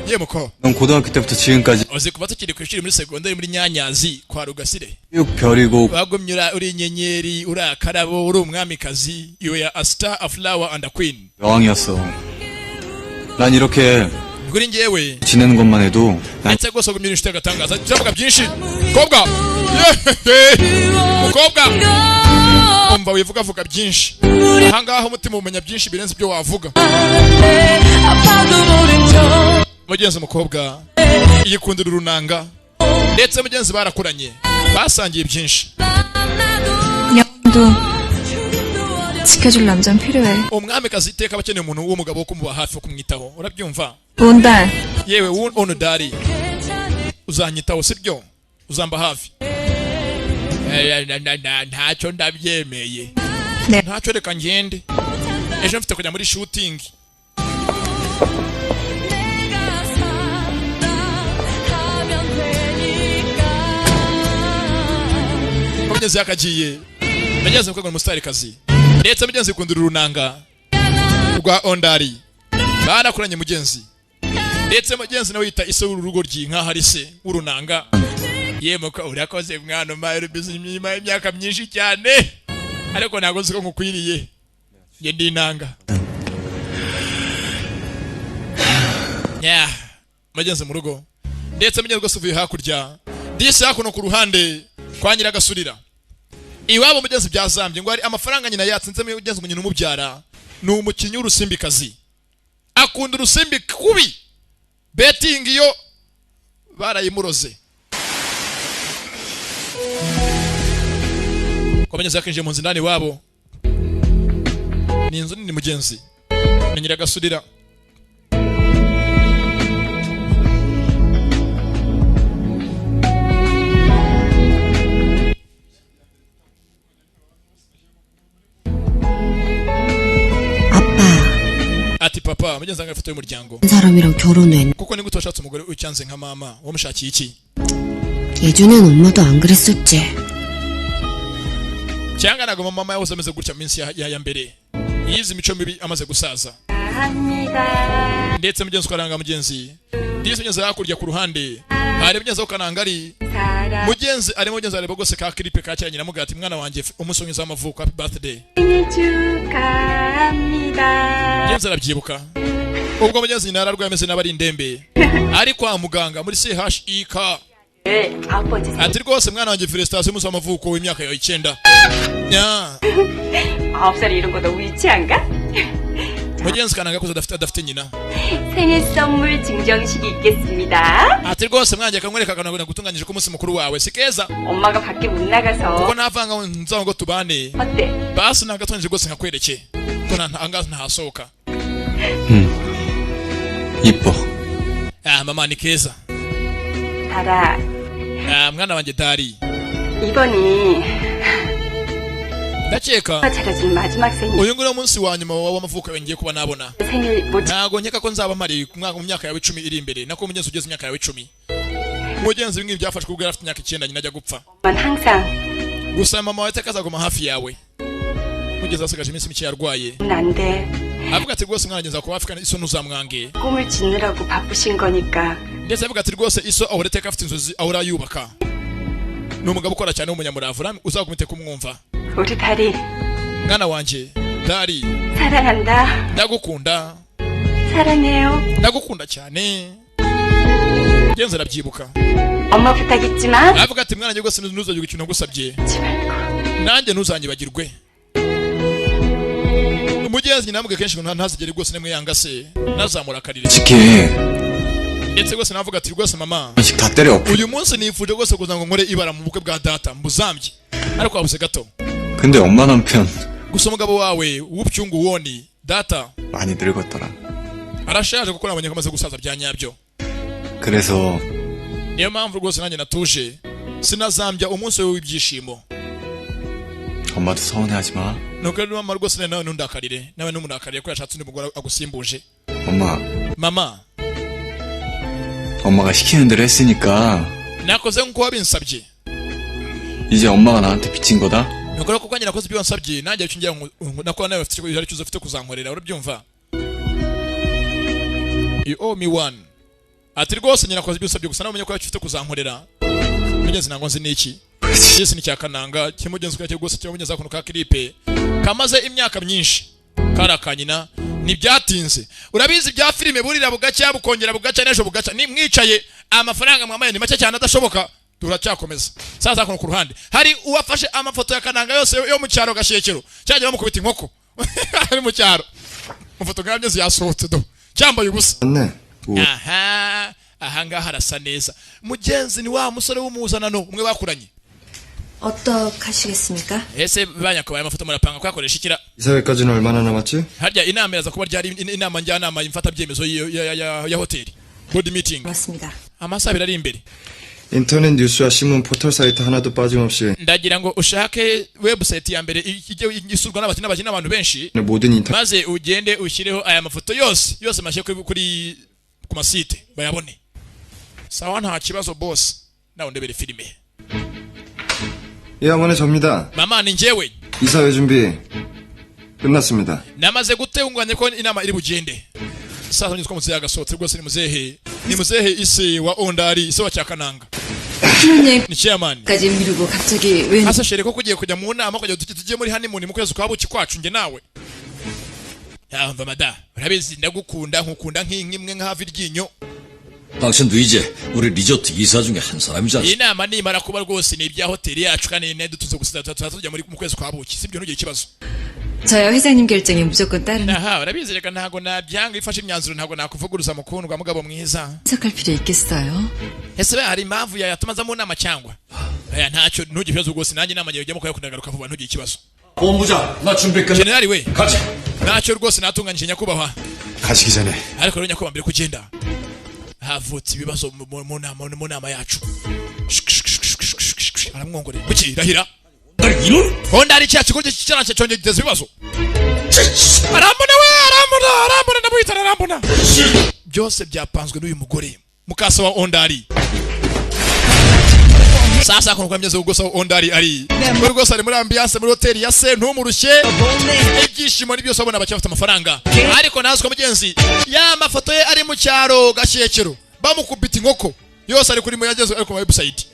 예무코 넌 고등학교 때부터 지금까지 어제 kuva tukiri ku ishuri muri segonderi muri nyanyazi kwa rugasire 별이고 wagumyura uri inyenyeri uri akarabo uri umwamikazi you were a star, a flower and a queen. 여왕이었어. 난 이렇게 kuri njyewe 지내는 것만 해도 ndetse rwose gumyura inshuti agatangaza turavuga byinshi mukobwa mukobwa umva wivugavuga byinshi ahangaha umutima umenya byinshi birenze ibyo wavuga. mugenzi mukobwa yikundira urunanga ndetse mugenzi barakuranye basangiye byinshi. 냥도 지켜줄 남자는 필요해. umwamikazi iteka abakeneye umuntu w'umugabo wo kumuba hafi wo kumwitaho urabyumva. 온달 yewe onudari uzanyitaho sibyo uzamba hafi. ntacyo ndabyemeye ntacyo reka ngende ejo mfite kujya muri shooting. mugenzi yakagiye mugenzi mukobwa umustarikazi ndetse mugenzi yikundira urunanga rwa ondari barakuranye mugenzi ndetse mugenzi nawe yita ise w'urugo ry'inka hari se w'urunanga. yemuka urakoze mwana umaye bizimyima imyaka myinshi cyane ariko ntago nziko ngukwiriye nge ndinanga. mugenzi mu rugo ndetse mugenzi rwose uvuye hakurya disi hakuno ku ruhande kwa nyiragasurira iwabo mugenzi byazambye ngo ari amafaranga nyina yatsinze mugenzi ngo nyina umubyara ni umukinnyi w'urusimbikazi akunda urusimbi kubi betting iyo barayimuroze. kwa mugenzi yakinjiye mu nzu ndani wabo ni inzu nini mugenzi ni nyiragasurira. ati papa mugenzi anga ifoto y'umuryango 사람이랑 결혼해. kuko ni gute washatse umugore ucyanze nka mama wamushakiye iki? 예전엔 엄마도 안 그랬었지. cyangwa nago mama yahoze ameze gutya minsi ya mbere yize imico mibi amaze gusaza. ndetse mugenzi ukaranga mugenzi ndetse mugenzi yakurya ku ruhande hari mugenzi ukananga ari mugenzi ari mugenzi areba gose ka clip ka cyanyina mugati mwana wanje umusonyiza w'amavuko happy birthday mugenzi arabyibuka ubwo mugenzi nyina ararwaye ameze n'abari indembe ari kwa muganga muri CHIK. ati rwose mwana wanjye felicitation musa w'amavuko w'imyaka yawe 9. 9살 이런 거 너무 유치한가? mugenzi kananga kuza adafite nyina. 생일 선물 증정식이 있겠습니다. ati rwose mwanjye kamwereka kanagona gutunganyije ko umunsi mukuru wawe sikeza 엄마가 밖에 못 나가서 kuko navanga nzaho ngo tubane 어때? basi nagatonyije rwose nkakwereke ko ntangaza ntahasohoka. 이뻐. mama ni keza. 달아. mwana wanjye dari 이번이 ndakeka 차려진 마지막 생일. uyu nguyu munsi wa nyuma w'amavuko ngiye kuba nabona 생일 못 ntago nkeka ko nzaba mari mu myaka yawe 10 iri imbere nako mugenzi ugeze imyaka yawe 10 mugenzi bimwe byafashwe ubwo afite imyaka 9 nyina ajya gupfa. 항상 gusa mama wawe tekazagoma hafi yawe mugeze asigaje iminsi mike yarwaye. 난데 avuga ati rwose mwana ngenza ko Afrika iso ntuzamwange 꿈을 짓느라고 바쁘신 거니까. ndetse avuga ati rwose iso ahora teka afite inzozi ahora yubaka ni umugabo ukora cyane w'umunyamurava uzagumite kumwumva. 우리 달이 mwana wanje dari 사랑한다. ndagukunda 사랑해요. ndagukunda cyane. genza arabyibuka 엄마 부탁 있지만 avuga ati mwana rwose ntuzajye ikintu nagusabye nanjye ntuzanyibagirwe. umugenzi namubwe kenshi ngo ntazigere rwose nemwe yangase nazamurakarire ndetse rwose navuga ati rwose mama uyu munsi nifuje rwose kuza ngo nkore ibara mu bukwe bwa data mbuzambye ariko wabuze gato. 근데 엄마 남편 gusa umugabo wawe w'upyungu woni data 많이 늙었더라. arashaje kuko nabonye ko amaze gusaza bya nyabyo. 그래서 niyo mpamvu rwose nanjye natuje sinazambya umunsi w'ibyishimo. 엄마도 서운해하지 마. nuko rero mama rwose nawe ntundakarire nawe ntumunakarire ko yashatse undi mugore agusimbuje. mama 엄마가 시키는 대로 했으니까 nakoze nkuko wabinsabye 이제 엄마가 나한테 빚진 거다. nuko rero kuko nyina nakoze ibyo wansabye nanjye icyo ngira ngo nako nawe ufite icyo ufite kuzankorera urabyumva. You owe me one. ati rwose nyina koze byose byo gusa namenye ko yafite kuzankorera mugenzi nango nzi niki Yesu ni cyakananga kimugenzi kwa rwose cyamugeza kuno ka clipe kamaze imyaka myinshi karakanyina nibyatinze urabizi bya filime burira bugacya bukongera bugacya nejo bugacya ni mwicaye amafaranga mwamaye ni make cyane adashoboka turacyakomeza sasa kuno ku ruhande hari uwafashe amafoto ya kananga yose yo mu cyaro gashekero cyaje bamukubita inkoko ari mu cyaro mafoto ngabyo yasohotse do cyambaye ubusa aha ngaha harasa neza mugenzi ni wa musore w'umuzanano umwe bakuranye 어떡하시겠습니까? ese banyakobaye amafoto murapanga kwakoresha ikira 이사회까지는 얼마나 남았지? harya inama iraza kuba ryari inama njyanama imfata byemezo ya hoteli board meeting 맞습니다. amasaha ari imbere 인터넷 뉴스와 신문 포털 사이트 하나도 빠짐없이 ndagira ngo ushake website ya mbere igisurwa n'abantu benshi 모든 인터 maze ugende ushyireho aya mafoto yose mashe kuri ku masite bayabone sawa nta kibazo boss nawe ndebere filime 예 어머니 접니다. mama ni njyewe 이사회 준비 끝났습니다. namaze gutunganya ko inama iri bugende sasa niziko muzehe agasohotse rwose ni muzehe ise wa ondari ise wa cyakananga ni chairman 까지 미루고 갑자기 왜 asa shere ko kugiye kujya mu nama kujya tujye muri honeymoon mu kwezi kwa buki kwacu nge nawe yamba mada urabizi ndagukunda nkukunda nk'imwe nk'havi ryinyo 당신도 이제 우리 리조트 이사 중에 한 사람이잖아. inama nimara kuba rwose ni ibya hoteli yacu kandi ne dutuze gusa tujya muri mu kwezi kwa buki sibyo ntugire ikibazo 저요 회장님 결정에 무조건 따르는 aha urabizi reka ntago nabyanga ifashe imyanzuro ntago nakuvuguruza mukundwa mugabo mwiza 해석할 필요 있겠어요? ese hari impamvu yatumaza mu nama cyangwa aya ntacyo ntugire ikibazo rwose nanjye inama yawe ujyamo kundagaruka vuba ntugire ikibazo 본부장 나 준비까지. generali we 가자. ntacyo rwose natunganyije nyakubahwa 가시기 전에 ariko rero nyakubahwa mbere kugenda havutse ibibazo mu nama yacu aramwongorera buki rahira honda ari cyacu ko cyaranje cyonge giteze ibibazo arambona ndabuyitana arambona byose byapanzwe n'uyu mugore mukasa wa ondari sasa kono kwa myezo gusa ondari ari muri rwose ari muri ambiance muri hoteli ya se ntumurushye ibyishimo ni byose abona bacyafite amafaranga ariko nazwe mugenzi ya mafoto ye ari mu cyaro gashekero bamukubita inkoko yose ari kuri mu yagezo ariko mu website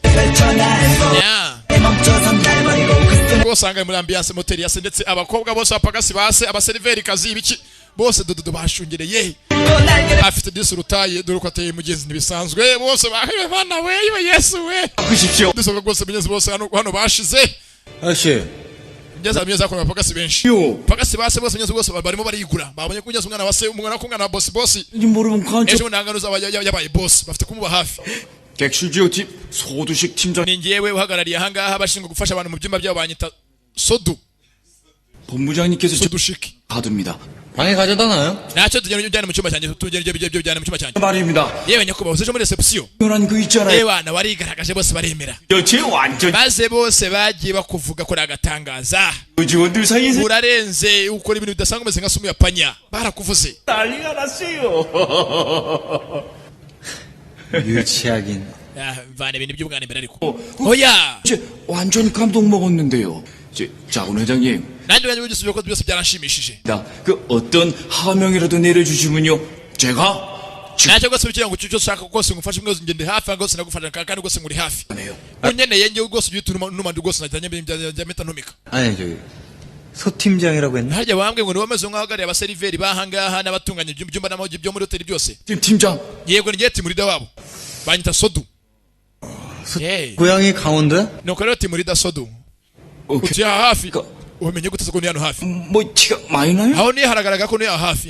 bose anga muri ambiance hoteli ya se ndetse abakobwa bose bapagasi base abaseriveri kazi ibiki bose dodo bashungereye afite disurutaye dore ko ateye mugenzi nibisanzwe bose bahiwe bana we Yesu we 바꾸십시오. dusobe rwose mugenzi bose hano bashize 아저씨 mugeza ko bapagasi benshi pagasi base bose mugenzi bose barimo barigura babonye ko mugenzi umwana wase umwana ko umwana boss 모르면 관저 ejo nanganuza yabaye boss bafite kumuba hafi 객실지오팀 소두식 팀장 ni njyewe uhagarariye ahangaha bashinzwe gufasha abantu mu byumba byabo banyita sodu 본부장님께서 저 sodushiki 가둡니다. 방에 가져다 놔요? ntacyo tujyana mu cyumba cyanjye tujyana mu cyumba cyanjye 말입니다. yewe nyakubahwa uzeje muri reception 혈한 그 있잖아요. yewe wana warigaragaje bose baremera 여체 완전 maze bose bagiye bakuvuga ko agatangaza 직원들 사이에서 urarenze ukora ibintu bidasanzwe umeze nka sumu ya panya barakuvuze 난리가 났어요. 유치하긴. vana ibintu by'ubwana imbere ariko oya 제 완전 감동 먹었는데요. 자군 회장님, nanjye ubwanjye byose ko byose byaranshimishije 그 어떤 하명이라도 내려주시면요, 제가 ntacyo rwose bigira ngo icyo ushaka rwose ngufashe mwese ngende hafi rwose nagufasha kandi rwose nguri hafi unyeneye njye rwose ujye n'umandi rwose najyanye meta ntumika 아니 저기 소팀장이라고 했나? harya bambwe ngo niwe meze nk'ahagarariye abaseriveri bahangaha n'abatunganya ibyumba n'amagi byo muri hoteli byose 팀장 yego ni timurida wabo banyita sodu 고향이 강원도야? nuko rero timurida sodu uti hafi umenye gute ko ni hano hafi 뭐 티가 많이 나요? aho ni haragaragara ko ni hafi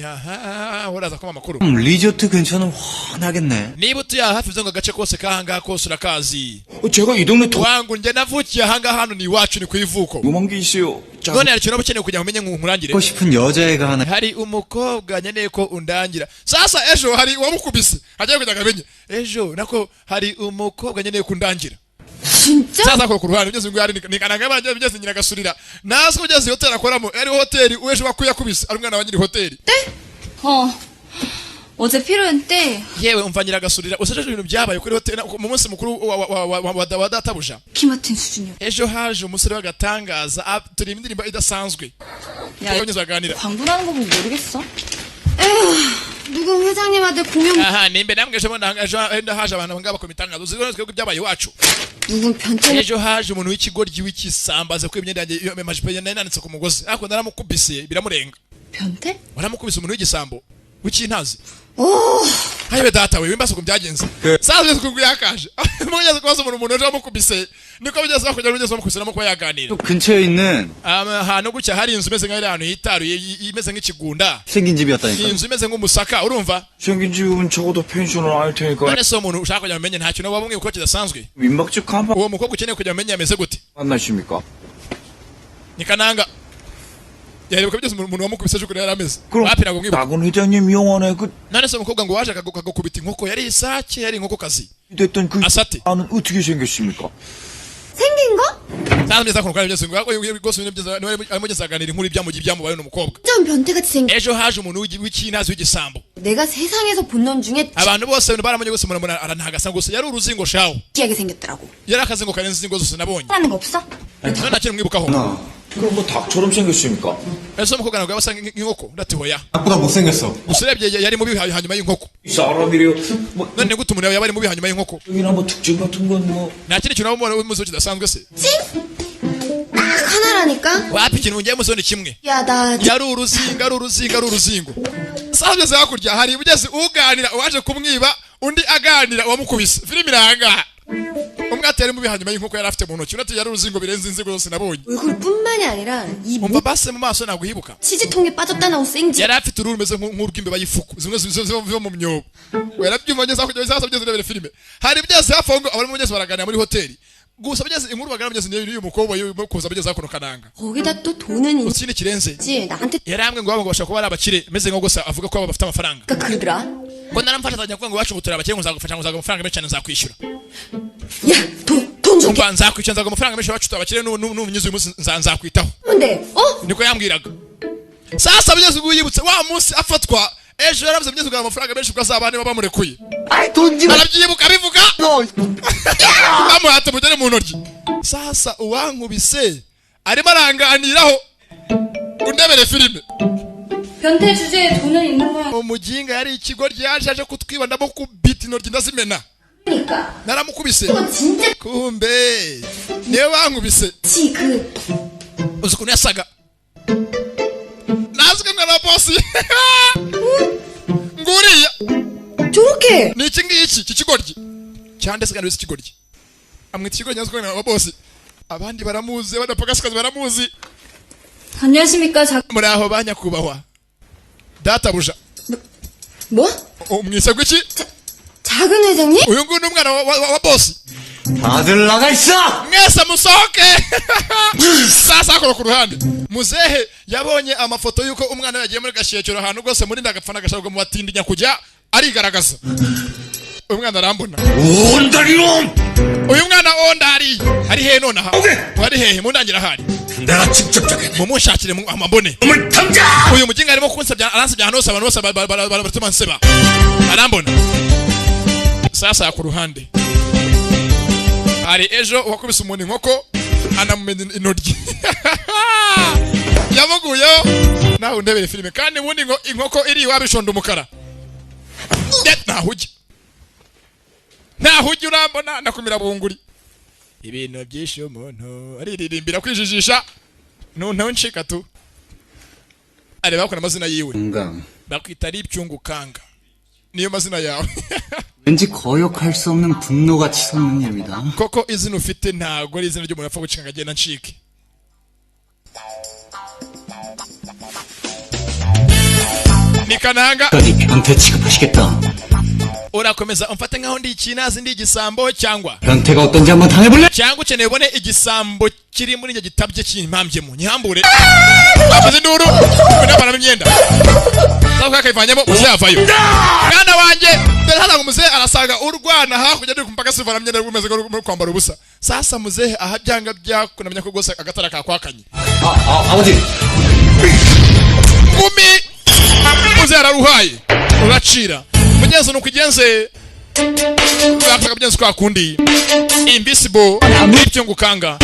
uraza kuma amakuru 리조트 근처는 훤하겠네. niba utuye hafi byo ngo agace kose kahangaha kose urakazi 제가 이 동네 더 wangu njye navukiye ahangaha hano ni iwacu ni ku ivuko 요만 게 있어요. none hari ikintu ukeneye kugira ngo umenye nkurangire 하고 싶은 여자애가 하나. hari umukobwa nkeneye ko undangira sasa ejo hari uwamukubise agiye kugira ngo amenye ejo nako hari umukobwa nkeneye kundangira 진짜? sasa ko ku ruhande ugeze ngo ari nikananga banje bigeze nyiragasurira nazo ugeze hoteli akoramo ari hoteli uweje bakuyakubise ari umwana wa nyiri hoteli 어제 필요한 때 yewe umva nyiragasurira useje ibintu byabaye kuri hoteli mu munsi mukuru wa databuja 키 맡은 수준이요. ejo haje umusore w'agatangaza turi indirimbo idasanzwe 야, baganira 광분하는 거 보면 모르겠어. 에휴. 누군 회장님 아들 공연. aha nimbe namwe ejo haje abantu ngaba ku mitangazo zigorezwe ko byabaye iwacu. 누군 변태. ejo haje umuntu w'ikigoryi w'ikisambaza ko imyenda yanjye amajipo yananitse ku mugozi ariko naramukubise biramurenga. 변태? waramukubise umuntu w'igisambo w'ikintazi. Oh. hayiwe data we wimbaso kubyagenze. saze kuguyakaje. mugeze kwazo umuntu ejo amukubise niko bigeze bakujya rugeze amukubise namuko yaganira. 근처에 있는 ahantu gucya hari inzu imeze nk'aho ahantu hitaruye imeze nk'ikigunda. 생긴 집이었다니까. inzu imeze nk'umusaka urumva. 생긴 집은 적어도 펜션을 할 테니까. none se umuntu ushaka kujya amenye ntacyo nabo bamwe uko kidasanzwe. 민박집 간판 uwo mukobwa ukeneye kujya amenye ameze gute. 만나십니까? ni kananga. yaheruka byose umuntu wamukubise cyo yari ameze. 그럼 wapirago mwibuka. 나군 회장님 영원에 그 none se umukobwa ngo waje akagukubita inkoko yari isake yari inkoko kazi. 됐던 그 아사티. 나는 어떻게 생겼습니까? 생긴 거? 사람들이 사고 그런 byose ngo rwose ibintu byose arimo aganira inkuru ibyamubaye n'umukobwa. 좀 변태같이 생긴. ejo haje umuntu w'ikintazi w'igisambo. 내가 세상에서 본 놈 중에 abantu bose baramanye gusa murabona aranahagasa gusa yari uruzingo shawo. 특이하게 생겼더라고. yari akazingo karenze ingo zose nabonye. 하는 거 없어? none ntakiri mwibukaho. 그럼 뭐 닭처럼 생겼습니까? ese umukobwa ntabwo yabasa nk'inkoko ndati hoya. 나보다 못생겼어. gusa urebye yari mubi hanyuma y'inkoko. 사람이래요. 뭐 none gute umuntu yaba ari mubi hanyuma y'inkoko. 여기나 뭐 특징 같은 건 뭐. nta kindi kintu wabona umuzo kidasanzwe se. 딱 하나라니까. wapi ikintu ngiye muzo ni kimwe. 야 나. yari uruzingo. saha byose hakurya hari ubugezi uganira waje kumwiba undi aganira wamukubise. filimi iranga. umwateri mubi hanyuma y'inkoko yari afite mu ntoki unati yari uruzingo birenze inzego zose nabonye. 얼굴뿐만이 아니라 이 umva base mu maso ntabwo hibuka. 치즈통에 빠졌다나온 생지. yari afite uruhu rumeze nk'urw'imbeba y'ifuku zimwe ziva mu myobo. yarabyumva ngeze hakurya sasa bigeze rebere filime. hari byose hafi aho abari mu ngeze baraganira muri hoteli. gusa bigeze inkuru baganira bigeze n'uyu mukobwa kuza bigeze hakuno kananga. 거기다 또 돈은 ikindi kirenze. 나한테. yaramwe ngo babo bashaka kuba ari abakire meze nko gusa avuga ko bafite amafaranga. 그러더라. ngo naramfasha azajya kuvuga ngo wacu gutura abakire ngo nzagufasha ngo nzaguha amafaranga menshi cyane nzakwishyura. 야, 돈 좀. umva nzakwishyura nzaguha amafaranga menshi wacu abakire n'unyuze uyu munsi nzakwitaho. 뭔데? niko yambwiraga. sasa bigeze ubwo yibutse wa munsi afatwa ejo yaravuze bigeze ubwo amafaranga menshi ukazaba niba bamurekuye. arabyibuka bivuga. bamuhata mugere mu ntoryi. sasa uwankubise arimo aranganiraho undebere filime. 변태 주제에 돈은 있는 거야. umuginga yari ikigoryi yaje kutwiba ndamukubita intoryi ndazimena. 그러니까. naramukubise. 이거 진짜. kumbe niwe wankubise. uzi ukuntu yasaga. nazwe ngo na bosi. nguriya. 저렇게. ni iki ngiki iki kigoryi. cyande se kandi wese ikigoryi. amwita ikigoryi nazwe ngo na bosi. abandi baramuzi abadapagashikazi baramuzi. 안녕하십니까. muri aho banyakubahwa. databuja. 뭐? umwise gwiki? 작은 회장님? uyu nguyu ni umwana wa bosi. 다들 나가 있어! mwese musohoke. sasa akora ku ruhande. muzehe yabonye amafoto yuko umwana yagiye muri gashyekero ahantu rwose muri ndagapfa n'agashaka mu batindinya kujya arigaragaza. uyu mwana arambona. uyu mwana ondari hari hehe nonaha? hari hehe mundangira hari? 내가 직접 적겠네. mumushakire amabone. uyu muginga arimo kunsabya aransabya hano abantu bose baratuma nseba. arambona. sasa ku ruhande. hari ejo wakubise umuntu inkoko anamumena intoryi. yamuguyeho nawe undebere filime kandi ubundi inkoko iri iwabo ishonda umukara. ntahujya urambona nakumira bunguri. ibintu byinshi umuntu ariririmbira kwijijisha ntuncika tu. areba bakora amazina yiwe. bakwita ari ibyungu kanga. niyo mazina yawe. 왠지 거역할 수 없는 분노가 치솟는 입니다. koko izina ufite ntago ari izina ry'umuntu yapfa gucika agenda ncike. ni kananga. 변태 취급하시겠다. urakomeza umfate nkaho ndi ikinazi ndi igisambo cyangwa 변태가 어떤지 한번 당해볼래? cyangwa ukeneye ubone igisambo kiri muri njye gitabye kimpambyemo nyihambure. bavuze induru kunabana imyenda zavuga akayivanyemo muze yavayo. mwana wanjye dore hano ngo muze arasaga urwana hakurya ndi kumpaka sivana myenda rumeze nko kwambara ubusa. sasa muze aha byanga byakunamenya ko gose agatara kakwakanye. 아버지. kumi muze araruhaye uracira. mugenzi nuko igenze bakaga byenze kwa kundi Invisibi n'ibyo ngukanga.